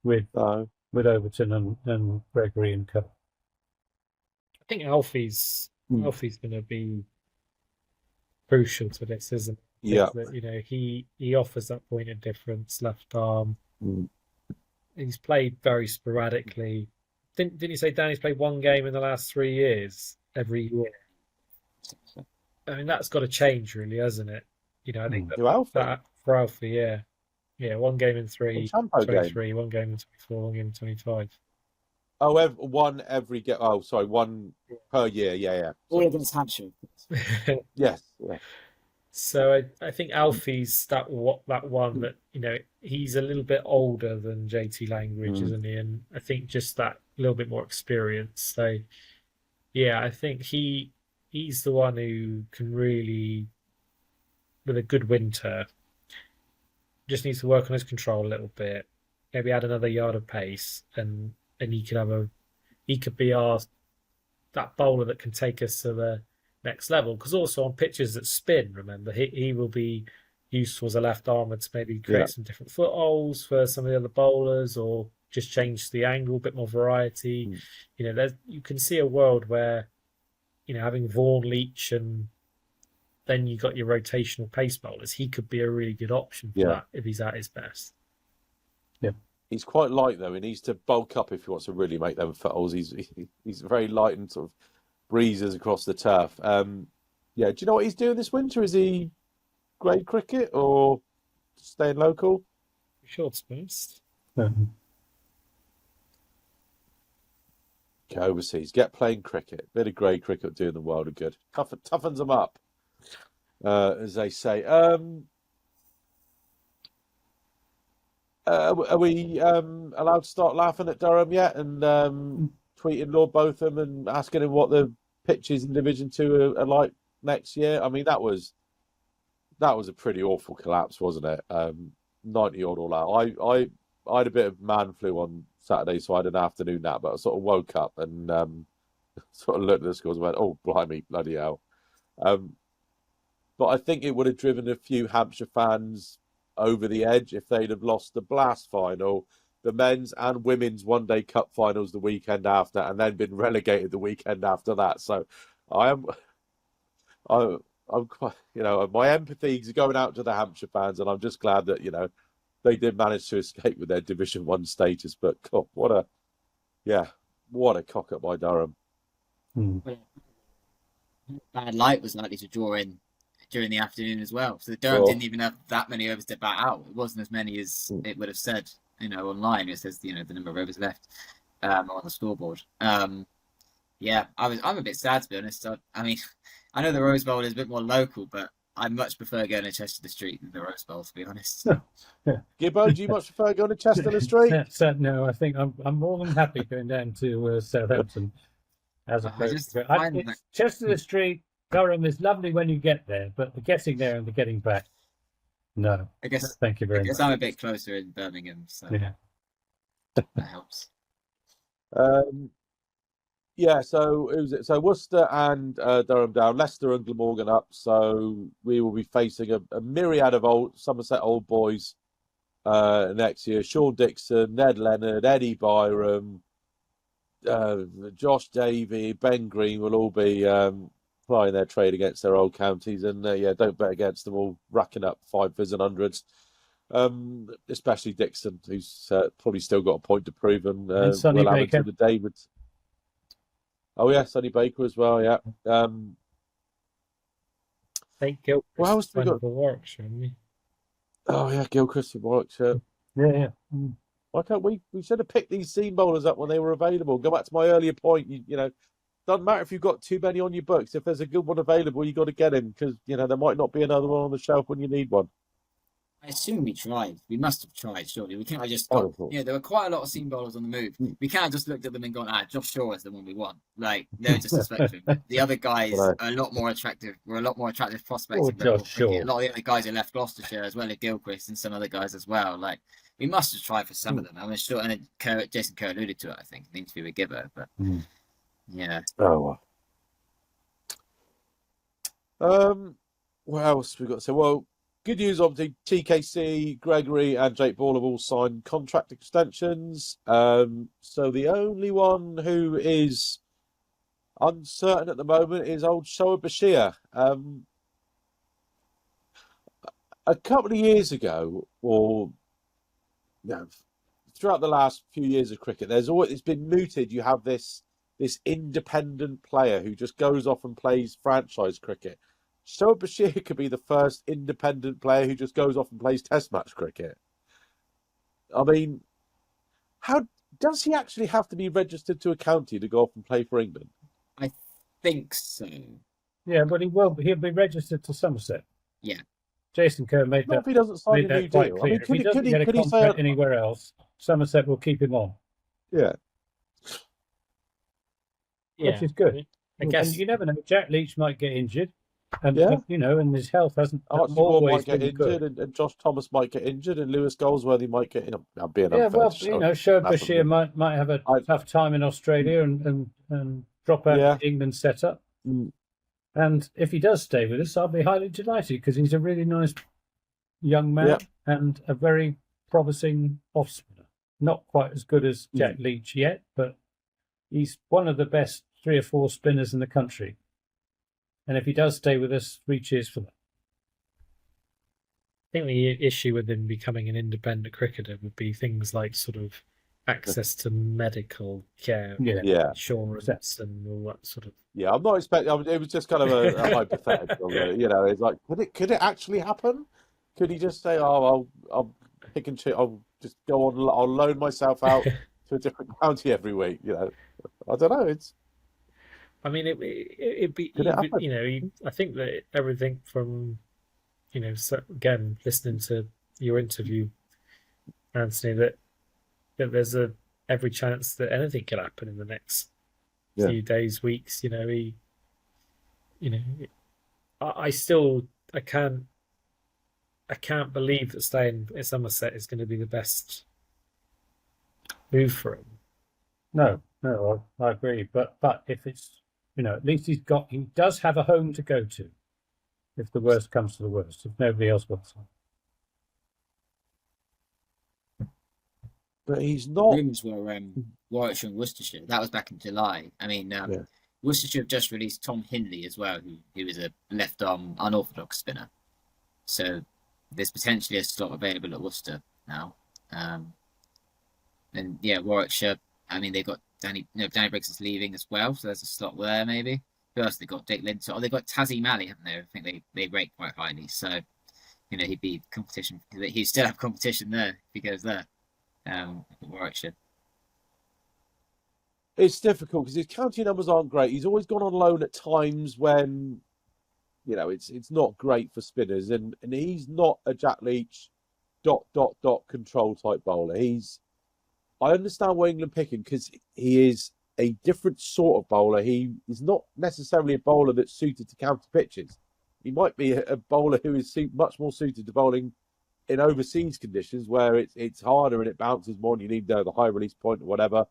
with Overton and Gregory and Co. I think Alfie's going to be crucial to this, isn't it? Yeah. That, you know, he offers that point of difference, left arm. He's played very sporadically. Didn't you say Danny's played one game in the last 3 years every year? I mean, that's got to change, really, hasn't it? You know, I think that for Alfie, yeah, one game in 23, one game in 24, one game in 25. Oh, one every game. Oh, sorry, one per year. Yeah. All against Hampshire. Yes. Yeah. So I think Alfie's that one that, you know, he's a little bit older than JT Langridge, isn't he? And I think just that little bit more experience. So yeah, I think he's the one who can really, with a good winter, just needs to work on his control a little bit, maybe add another yard of pace, and he could be that bowler that can take us to the next level. Because also on pitches that spin, remember, he will be useful as a left armer to maybe create some different footholds for some of the other bowlers, or just change the angle, a bit more variety. You know, you can see a world where, you know, having Vaughan, Leach, and then you got your rotational pace bowlers, he could be a really good option for that if he's at his best. Yeah. He's quite light, though. He needs to bulk up if he wants to really make them footholds. He's very light and sort of breezes across the turf. Do you know what he's doing this winter? Is he grade cricket or staying local? Short burst. Go overseas. Get playing cricket. Bit of grade cricket doing the world of good. Toughens them up, as they say. Are we allowed to start laughing at Durham yet and tweeting Lord Botham and asking him what the pitches in Division 2 are like next year? I mean, that was a pretty awful collapse, wasn't it? 90 odd all out. I had a bit of man flu on Saturday, so I had an afternoon nap, but I sort of woke up and sort of looked at the scores and went, oh, blimey, bloody hell. But I think it would have driven a few Hampshire fans over the edge if they'd have lost the Blast final, the men's and women's one-day cup finals the weekend after, and then been relegated the weekend after that. So I'm quite, you know, my empathy is going out to the Hampshire fans, and I'm just glad that, you know, they did manage to escape with their Division 1 status. But God, what a cock up by Durham. Bad light was likely to draw in during the afternoon as well. So Durham didn't even have that many overs to bat out. It wasn't as many as it would have said, you know, online. It says, you know, the number of overs left on the scoreboard. I'm a bit sad, to be honest. I mean, I know the Rose Bowl is a bit more local, but I much prefer going to Chester Street than the Rose Bowl, to be honest. Gibbo, do you much prefer going to Chester Street? No, I think I'm more than happy going down to Southampton as opposed to Chester Street. Durham is lovely when you get there, but the getting there and the getting back, no. I guess. Thank you very much. I'm a bit closer in Birmingham, so that helps. So Worcester and Durham down, Leicester and Glamorgan up. So we will be facing a myriad of Somerset old boys next year. Sean Dixon, Ned Leonard, Eddie Byram, Josh Davey, Ben Green will all be plying their trade against their old counties, and don't bet against them all, racking up 5s and 100s. Especially Dixon, who's probably still got a point to prove, and Sonny Baker. The Davids. Oh yeah, Sonny Baker as well. Yeah. Thank Gilchrist. What else we got? For Warwickshire, haven't we? Oh yeah, Gilchrist for Warwickshire. Yeah. Why can't we should have picked these seam bowlers up when they were available. Go back to my earlier point. You know, doesn't matter if you've got too many on your books. If there's a good one available, you got to get him, because, you know, there might not be another one on the shelf when you need one. I assume we tried. We must have tried, surely. We can't have just I got, thought. there were quite a lot of seam bowlers on the move. We can't have just looked at them and gone, Josh Shaw is the one we want. Like, no disrespect to him. But the other guys Right. are a lot more attractive. Were a lot more attractive prospects Oh, in red ball Josh cricket. Shaw. A lot of the other guys who left Gloucestershire, as well as Gilchrist and some other guys as well. Like, we must have tried for some of them. I'm sure, and Jason Kerr alluded to it, I think, in the interview with Gibber. But yeah. Oh, well. What else we got to say? Well, good news, obviously, TKC, Gregory and Jake Ball have all signed contract extensions. So the only one who is uncertain at the moment is old Shoaib Bashir. A couple of years ago, or throughout the last few years of cricket, it's been mooted. You have this independent player who just goes off and plays franchise cricket. Shoaib Bashir could be the first independent player who just goes off and plays Test match cricket. I mean, how does he actually have to be registered to a county to go off and play for England? I think so. Yeah, but he'll be registered to Somerset. Yeah. Jason Kerr made Not that, if he doesn't sign made a new that quite deal. I clear. mean, If he doesn't could get a he contract say? anywhere else, Somerset will keep him on, Yeah. which is good. I guess And you never know, Jack Leach might get injured, and Yeah. and his health hasn't Archie Moore always might get been injured, good. and Josh Thomas might get injured, and Lewis Goldsworthy might get. I'm being Yeah, unfair. well, to Shoaib Bashir massively. might have a I- tough time in Australia and drop out Yeah. of the England setup. Mm. And if he does stay with us, I'll be highly delighted because he's a really nice young man Yeah. and a very promising off spinner. Not quite as good as Jack Mm. Leach yet, but he's one of the best 3 or 4 spinners in the country. And if he does stay with us, 3 cheers for that. I think the issue with him becoming an independent cricketer would be things like sort of access to medical care, Yeah. insurance, and all that sort of. Yeah, I'm not expecting. It was just kind of a hypothetical. It's like, could it actually happen? Could he just say, "Oh, I'll pick and choose. I'll just go on. I'll loan myself out to a different county every week." I don't know. It's. I mean, it'd be. Could it happen? I think that everything from, so again, listening to your interview, Anthony, that there's every chance that anything could happen in the next few days, weeks. I can't believe that staying at Somerset is going to be the best move for him. No, I agree. But if it's, at least he does have a home to go to if the worst comes to the worst, if nobody else wants him. But he's not. Rumours were Warwickshire and Worcestershire. That was back in July. I mean, Worcestershire have just released Tom Hindley as well, who is a left-arm unorthodox spinner. So there's potentially a slot available at Worcester now. And yeah, Warwickshire. I mean, they've got Danny Briggs is leaving as well, so there's a slot there maybe. Who else? They got Dick Linton. Oh, they've got Tazzy Malley, haven't they? I think they rate quite highly. So he'd be competition. He'd still have competition there if he goes there. Warwickshire. It's difficult because his county numbers aren't great. He's always gone on loan at times when, it's not great for spinners, and he's not a Jack Leach control type bowler. I understand why England pick him because he is a different sort of bowler. He is not necessarily a bowler that's suited to county pitches. He might be a bowler who is much more suited to bowling in overseas conditions where it's harder and it bounces more and you need the high release point or whatever.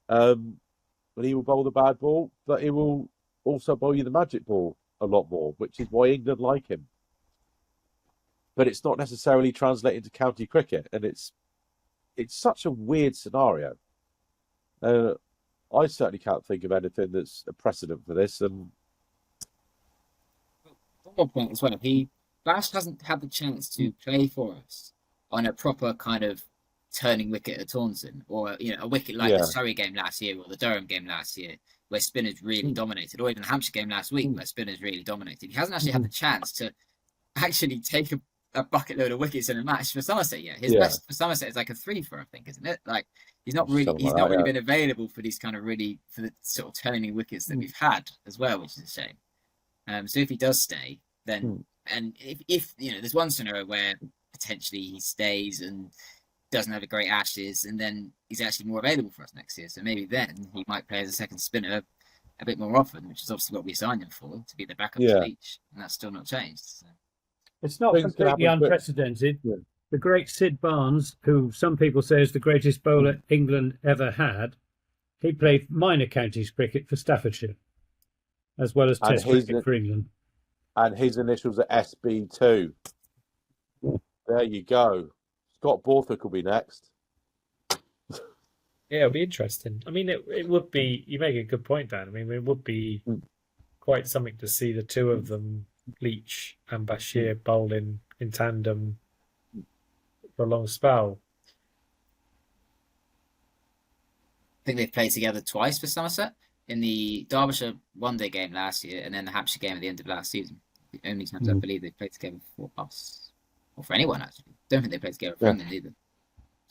But he will bowl the bad ball, but he will also bowl you the magic ball a lot more, which is why England like him. But it's not necessarily translated to county cricket, and it's such a weird scenario. I certainly can't think of anything that's a precedent for this. And one more point as well. Bash hasn't had the chance to play for us on a proper kind of turning wicket at Taunton, or a wicket like the Surrey game last year or the Durham game last year, where spinners really dominated, or even the Hampshire game last week where spinners really dominated. He hasn't actually had the chance to actually take a bucket load of wickets in a match for Somerset yet. His best for Somerset is like a 3-4, I think, isn't it? Like he's not really been available for these kind of for the sort of turning wickets that we've had as well, which is a shame. So if he does stay, then and if there's one scenario where potentially he stays and doesn't have a great Ashes, and then he's actually more available for us next year. So maybe then he might play as a second spinner a bit more often, which is obviously what we signed him for, to be the backup to Leach, and that's still not changed. So. It's not completely unprecedented. Yeah. The great Sid Barnes, who some people say is the greatest bowler England ever had, he played minor counties cricket for Staffordshire, as well as Test cricket for England. And his initials are SB2. There you go. Scott Borthwick will be next. Yeah, it'll be interesting. I mean, it would be, you make a good point, Dan. I mean, it would be quite something to see the two of them, Leach and Bashir, bowled in tandem for a long spell. I think they've played together twice for Somerset, in the Derbyshire one-day game last year and then the Hampshire game at the end of last season. The only times I believe they've played together for us, or for anyone actually. Don't think they played together for England either. It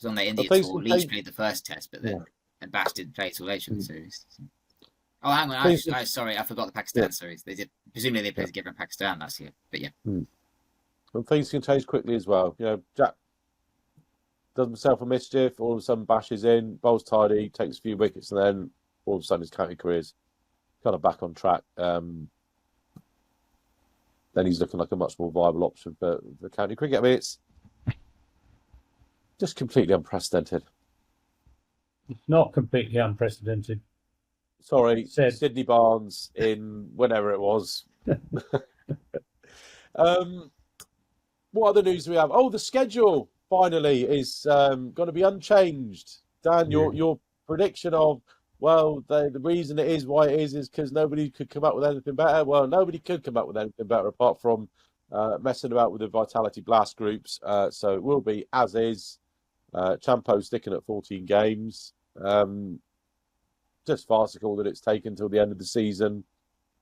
was on their India tour. Leach played the first test, but then and Bash didn't play till later in the series. So. Oh, hang on. Sorry, I forgot the Pakistan series. They did. Presumably they played together in Pakistan last year. But yeah. And things can change quickly as well. You know, Jack does himself a mischief. All of a sudden, bashes in, bowls tidy, takes a few wickets, and then all of a sudden his county career's kind of back on track. Then he's looking like a much more viable option for county cricket. I mean, it's just completely unprecedented. It's not completely unprecedented. Sorry, Sydney Barnes in whenever it was. What other news do we have? Oh, the schedule finally is going to be unchanged. Dan, your prediction of, well, the reason it is why it is because nobody could come up with anything better. Well, nobody could come up with anything better apart from messing about with the Vitality Blast groups. So it will be as is. Champo sticking at 14 games. Just farcical that it's taken till the end of the season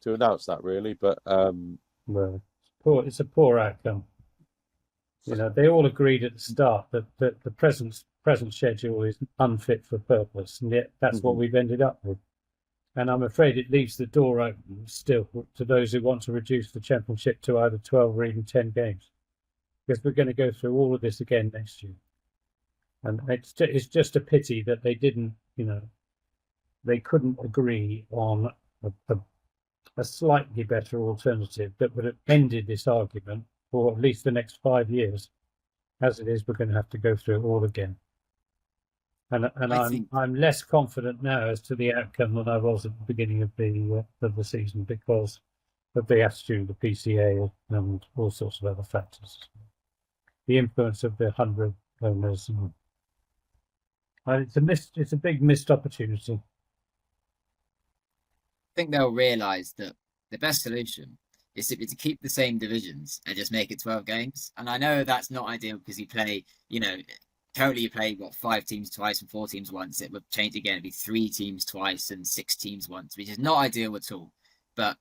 to announce that, really. But well, it's a poor outcome. You know, they all agreed at the start that the present schedule is unfit for purpose, and yet that's what we've ended up with. And I'm afraid it leaves the door open still to those who want to reduce the championship to either 12 or even 10 games, because we're going to go through all of this again next year. And it's just a pity that they didn't, you know, they couldn't agree on a slightly better alternative that would have ended this argument for at least the next 5 years. As it is, we're going to have to go through it all again. And I'm less confident now as to the outcome than I was at the beginning of the season because of the attitude of the PCA and all sorts of other factors. The influence of the 100 owners. It's a big missed opportunity. I think they'll realise that the best solution is simply to keep the same divisions and just make it 12 games. And I know that's not ideal because you play, you know, currently you play, 5 teams twice and 4 teams once. It would change again. It'd be 3 teams twice and 6 teams once, which is not ideal at all. But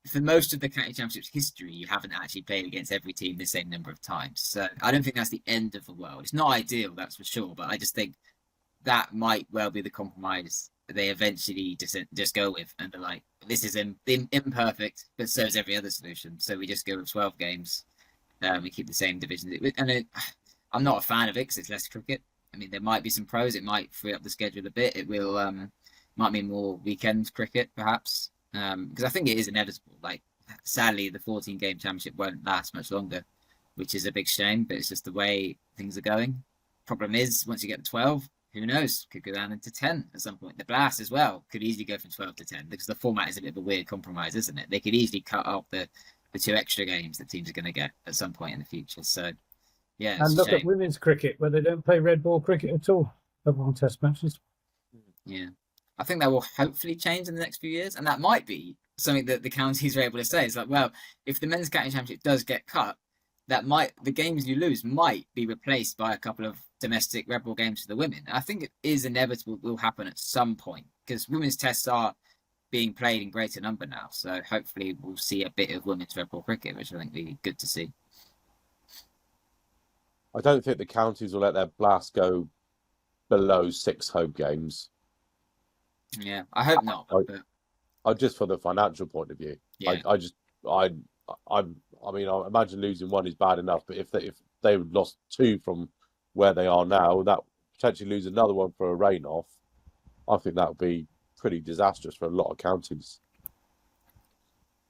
for most of the county championships history, you haven't actually played against every team the same number of times. So I don't think that's the end of the world. It's not ideal, that's for sure. But I just think that might well be the compromise they eventually just go with, and they're like, this is imperfect, but so is every other solution. So we just go with 12 games. We keep the same divisions. And I'm not a fan of it because it's less cricket. I mean, there might be some pros. It might free up the schedule a bit. It will might mean more weekend cricket, perhaps, because I think it is inevitable. Like, sadly, the 14-game championship won't last much longer, which is a big shame. But it's just the way things are going. Problem is, once you get to 12. Who knows? Could go down into 10 at some point. The Blast as well could easily go from 12 to 10 because the format is a bit of a weird compromise, isn't it? They could easily cut off the 2 extra games that teams are going to get at some point in the future. So, yeah. And look at women's cricket where they don't play red ball cricket at all. Everyone test matches. Yeah. I think that will hopefully change in the next few years. And that might be something that the counties are able to say. It's like, well, if the men's county championship does get cut, the games you lose might be replaced by a couple of domestic red ball games for the women. I think it is inevitable, will happen at some point because women's tests are being played in greater number now. So hopefully we'll see a bit of women's red ball cricket, which I think will be good to see. I don't think the counties will let their Blast go below 6 home games. Yeah, I hope not. But just from the financial point of view, yeah. I mean, I imagine losing one is bad enough, but if they lost 2 from where they are now, that potentially lose another one for a rain off, I think that would be pretty disastrous for a lot of counties.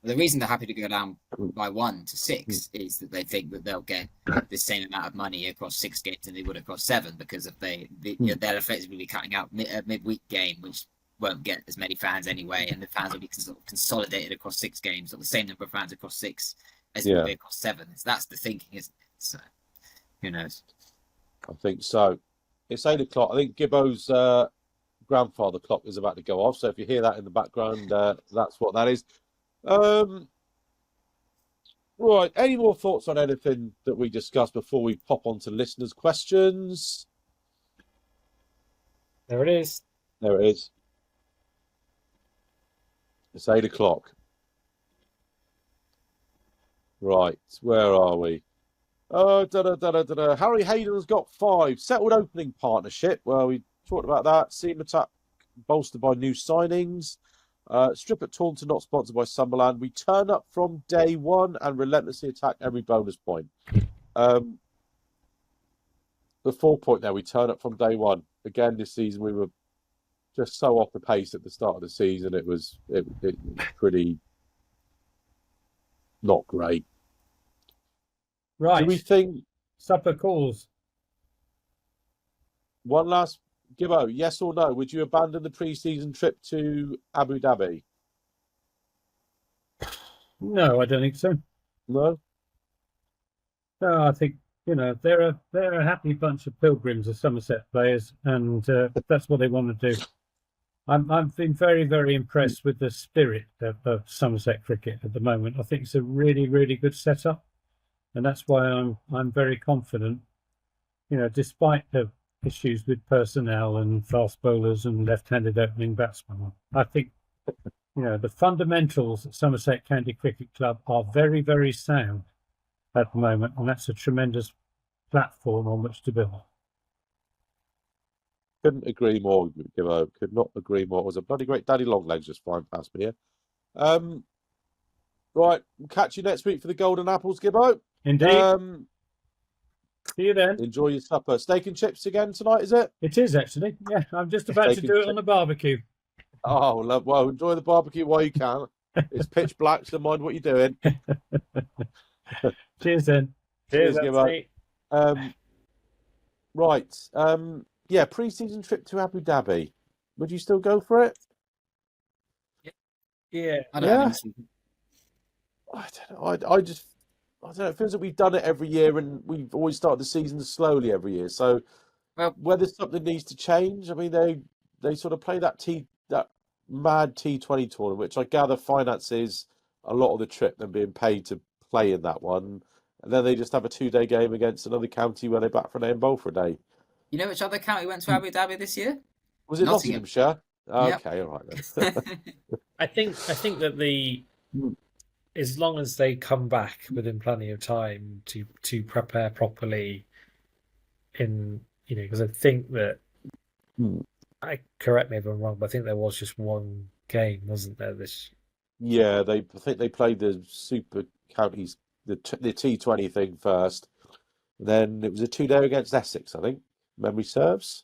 The reason they're happy to go down by 1 to 6 is that they think that they'll get the same amount of money across 6 games than they would across 7, because if they'll effectively be cutting out a midweek game, which won't get as many fans anyway, and the fans will be sort of consolidated across 6 games, or the same number of fans across 6 as it will be across 7. So that's the thinking, isn't it? So who knows? I think so. It's 8 o'clock. I think Gibbo's grandfather clock is about to go off. So if you hear that in the background, that's what that is. Right. Any more thoughts on anything that we discussed before we pop on to listeners' questions? There it is. There it is. It's 8 o'clock. Right. Where are we? Harry Hayden's got 5. Settled opening partnership. Well, we talked about that. Seam attack bolstered by new signings. Strip at Taunton, not sponsored by Sunderland. We turn up from day 1 and relentlessly attack every bonus point. The 4 point there, we turn up from day 1. Again, this season we were just so off the pace at the start of the season. It was pretty not great. Right. Do we think Supper calls. one last Gibbo, yes or no? Would you abandon the pre-season trip to Abu Dhabi? No, I don't think so. No. No, I think they're a happy bunch of pilgrims of Somerset players, and that's what they want to do. I've been very, very impressed with the spirit of Somerset cricket at the moment. I think it's a really, really good setup, and that's why I'm very confident. Despite the issues with personnel and fast bowlers and left-handed opening batsmen, I think the fundamentals at Somerset County Cricket Club are very, very sound at the moment, and that's a tremendous platform on which to build. Couldn't agree more, Gibbo. Could not agree more. It was a bloody great Daddy Longlegs just flying past me here. Right, we'll catch you next week for the Golden Apples, Gibbo. Indeed. See you then. Enjoy your supper. Steak and chips again tonight, is it? It is actually. Yeah, I'm just about to do it on the barbecue. Oh, well, enjoy the barbecue while you can. It's pitch black, so mind what you're doing. Cheers then. Cheers, Gibbo. Right. Yeah, pre-season trip to Abu Dhabi. Would you still go for it? Yeah. I don't know. I don't know. I don't know. It feels like we've done it every year, and we've always started the season slowly every year. So, whether something needs to change, I mean, they sort of play that mad T20 tournament, which I gather finances a lot of the trip, them being paid to play in that one, and then they just have a 2-day game against another county where they bat for a day and bowl for a day. You know which other county went to Abu Dhabi this year? Was it Nottinghamshire? Yep. Okay, all right then. I think that as long as they come back within plenty of time to prepare properly, because I think that correct me if I'm wrong, but I think there was just one game, wasn't there? Yeah, I think they played the Super Counties, the T20 thing first. Then it was a 2-day against Essex, I think. Memory serves.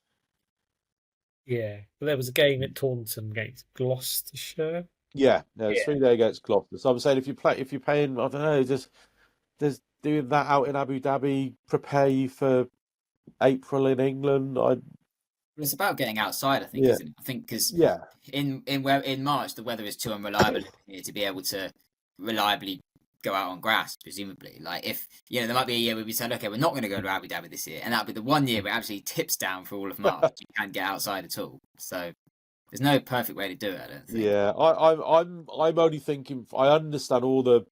Yeah, but there was a game at Taunton against Gloucestershire. Yeah, no, it's 3-day against Gloucester. So I'm saying if you're paying, I don't know, just doing that out in Abu Dhabi prepare you for April in England. It's about getting outside, I think, isn't it? I think because in March the weather is too unreliable here to be able to reliably go out on grass, presumably. Like if there might be a year where we said, okay, we're not going to go to Abu Dhabi this year, and that'll be the one year where it actually tips down for all of March. You can't get outside at all. So there's no perfect way to do it, I don't think. Yeah, I'm only thinking. I understand all the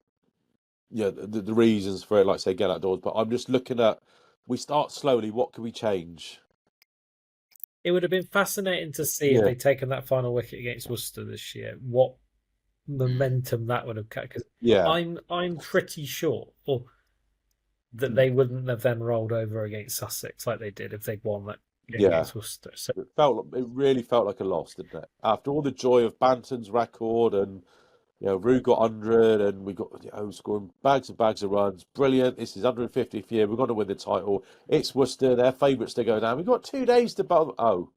the reasons for it, like say get outdoors, but I'm just looking at. We start slowly. What can we change? It would have been fascinating to see if they'd taken that final wicket against Worcester this year. What momentum that would have cut? Because I'm pretty sure that they wouldn't have then rolled over against Sussex like they did if they'd won that against Worcester. So it really felt like a loss, didn't it? After all the joy of Banton's record and Rue got 100, and we got scoring bags and bags of runs. Brilliant! This is 150th year. We're going to win the title. It's Worcester. They're favourites to go down. We've got 2 days to battle. Oh,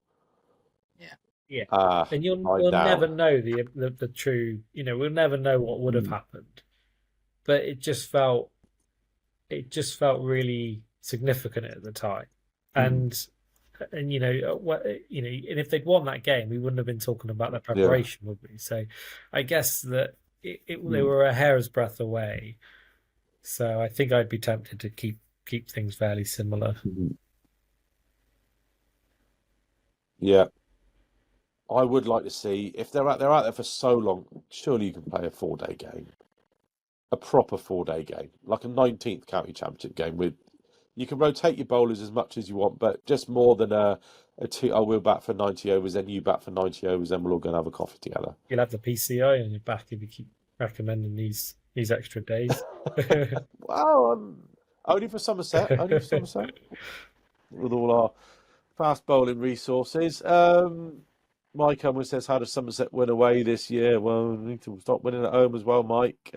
Yeah. ah, And I'm we'll down. never know the true, we'll never know what would have happened. But it just felt really significant at the time. And and if they'd won that game, we wouldn't have been talking about the preparation, would we? So I guess that they were a hair's breadth away. So I think I'd be tempted to keep things fairly similar. Yeah. I would like to see, if they're out there for so long, surely you can play a 4-day game. A proper 4-day game. Like a 19th county championship game with, you can rotate your bowlers as much as you want, but just more than a two, we'll bat for 90 overs, then you bat for 90 overs, then we'll all go and have a coffee together. You'll have the PCI on your back if you keep recommending these extra days. Well, only for Somerset. With all our fast bowling resources. Mike Elmer says, how does Somerset win away this year? Well, we need to stop winning at home as well, Mike.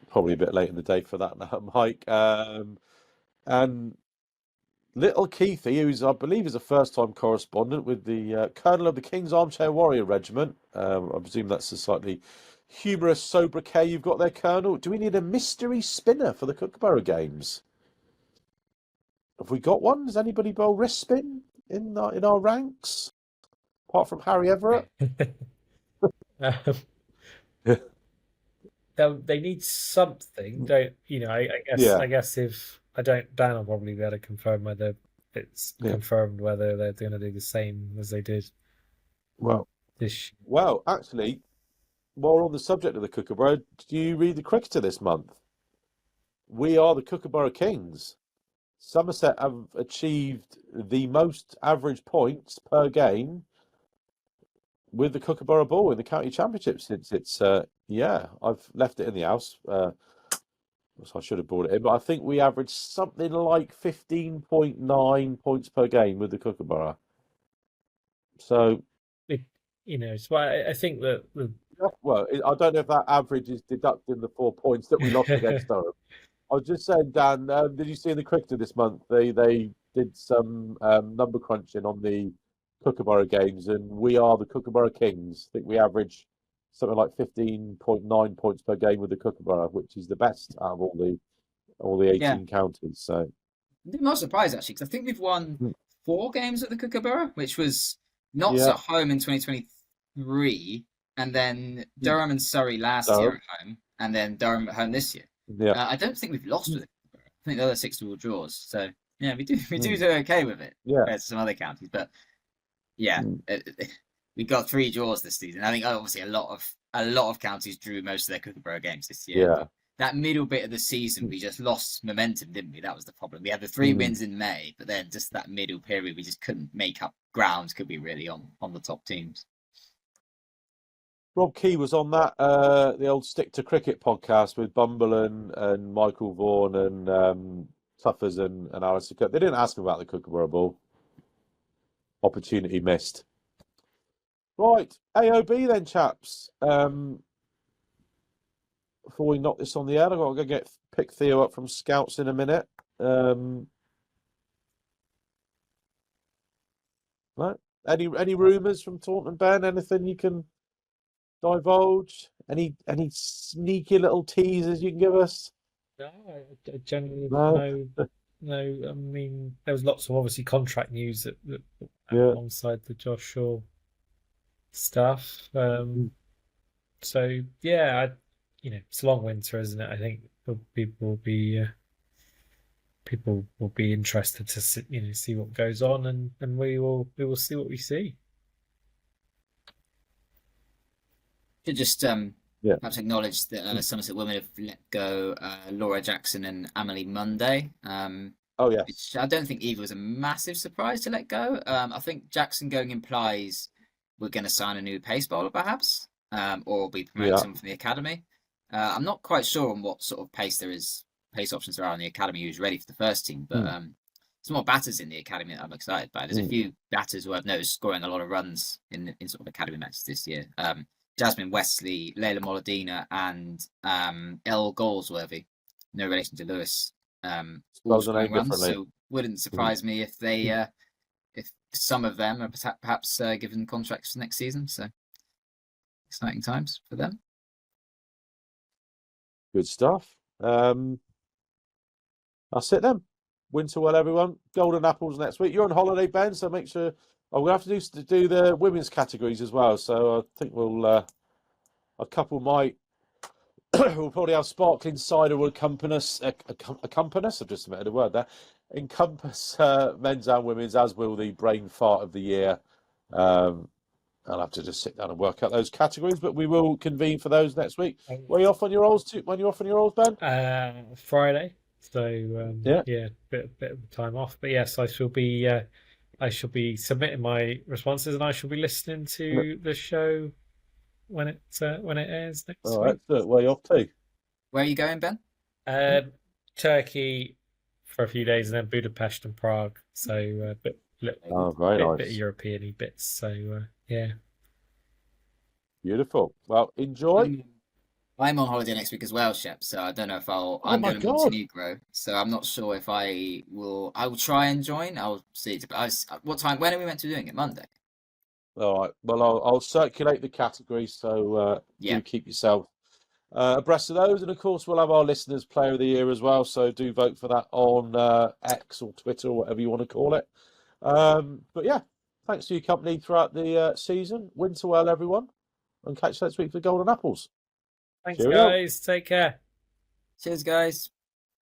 Probably a bit late in the day for that now, Mike. And little Keithy, who's, I believe, is a first-time correspondent with the Colonel of the King's Armchair Warrior Regiment. I presume that's a slightly humorous sobriquet you've got there, Colonel. Do we need a mystery spinner for the Kookaburra games? Have we got one? Does anybody bowl wrist spin in our ranks, apart from Harry Everett? They need something, don't I guess? Yeah. I guess if I don't, Dan will probably be able to confirm whether it's confirmed whether they're going to do the same as they did. Well, this. Well, actually, while we're on the subject of the Kookaburra, do you read the Cricketer this month? We are the Kookaburra Kings. Somerset have achieved the most average points per game with the Kookaburra ball in the county championship since it's I've left it in the house. So I should have brought it in, but I think we averaged something like 15.9 points per game with the Kookaburra. So so I think that well, I don't know if that average is deducting the 4 points that we lost against Durham. I was just saying, Dan, did you see in the Cricketer this month they did some number crunching on the Kookaburra games, and we are the Kookaburra Kings. I think we average something like 15.9 points per game with the Kookaburra, which is the best out of all the 18 counties. So I'm not surprised actually, because I think we've won 4 games at the Kookaburra, which was Notts at home in 2023, and then Durham and Surrey last year at home, and then Durham at home this year. Yeah, I don't think we've lost with it. I think the other 6 were all draws. So yeah, we do okay with it compared to some other counties. But yeah, we got 3 draws this season. I think obviously a lot of counties drew most of their Kookaburra games this year. Yeah. But that middle bit of the season, we just lost momentum, didn't we? That was the problem. We had the 3 wins in May, but then just that middle period, we just couldn't make up ground, could we, really, on the top teams. Rob Key was on that the old Stick to Cricket podcast with Bumble and Michael Vaughan and Tuffers and Alistair Cook. They didn't ask him about the Kookaburra ball. Opportunity missed. Right, AOB then, chaps. Before we knock this on the air, I've got to go pick Theo up from Scouts in a minute. Right. Any rumours from Taunton, Ben? Anything you can divulge? Any sneaky little teasers you can give us? No, I generally no. I mean, there was lots of obviously contract news that alongside the Josh Shaw stuff. So yeah, it's a long winter, isn't it? I think people will be interested to see what goes on, and we will see what we see. Should just perhaps acknowledge that Somerset women have let go Laura Jackson and Amelie Monday. Which I don't think either was a massive surprise to let go. I think Jackson going implies we're going to sign a new pace bowler, perhaps, or be promoting someone from the academy. I'm not quite sure on what sort of pace options there are in the academy who's ready for the first team, but There's more batters in the academy that I'm excited by. There's a few batters who I've noticed scoring a lot of runs in sort of academy matches this year. Jasmine Wesley, Layla Molodina, and Elle Goldsworthy. No relation to Lewis. All scoring runs, so wouldn't surprise me if they, if some of them are perhaps given contracts for next season. So exciting times for them. Good stuff. That's it then. Winter well, everyone. Golden apples next week. You're on holiday, Ben, so make sure. Oh, we'll have to do the women's categories as well. So I think we'll a couple might. We'll probably have sparkling cider will accompany us. Accompany us. I've just omitted a word there. Encompass men's and women's, as will the brain fart of the year. I'll have to just sit down and work out those categories, but we will convene for those next week. When you off on your Olds, Ben? Friday. So yeah, bit of time off. But yes, I shall be submitting my responses, and I shall be listening to the show when it airs next week. All right, where are you off to? Where are you going, Ben? Turkey for a few days, and then Budapest and Prague. So very bit nice. Bit of European-y bits. So yeah. Beautiful. Well, enjoy. I'm on holiday next week as well, Shep. So I don't know if I'm going to Montenegro. So I'm not sure if I will try and join. I'll see. What time? When are we meant to be doing it? Monday. All right. Well, I'll circulate the categories. So do keep yourself abreast of those, and of course we'll have our listeners' player of the year as well. So do vote for that on X or Twitter or whatever you want to call it. But yeah, thanks for your company throughout the season. Winter well, everyone, and catch you next week for Golden Apples. Thanks, guys. Take care. Cheers, guys.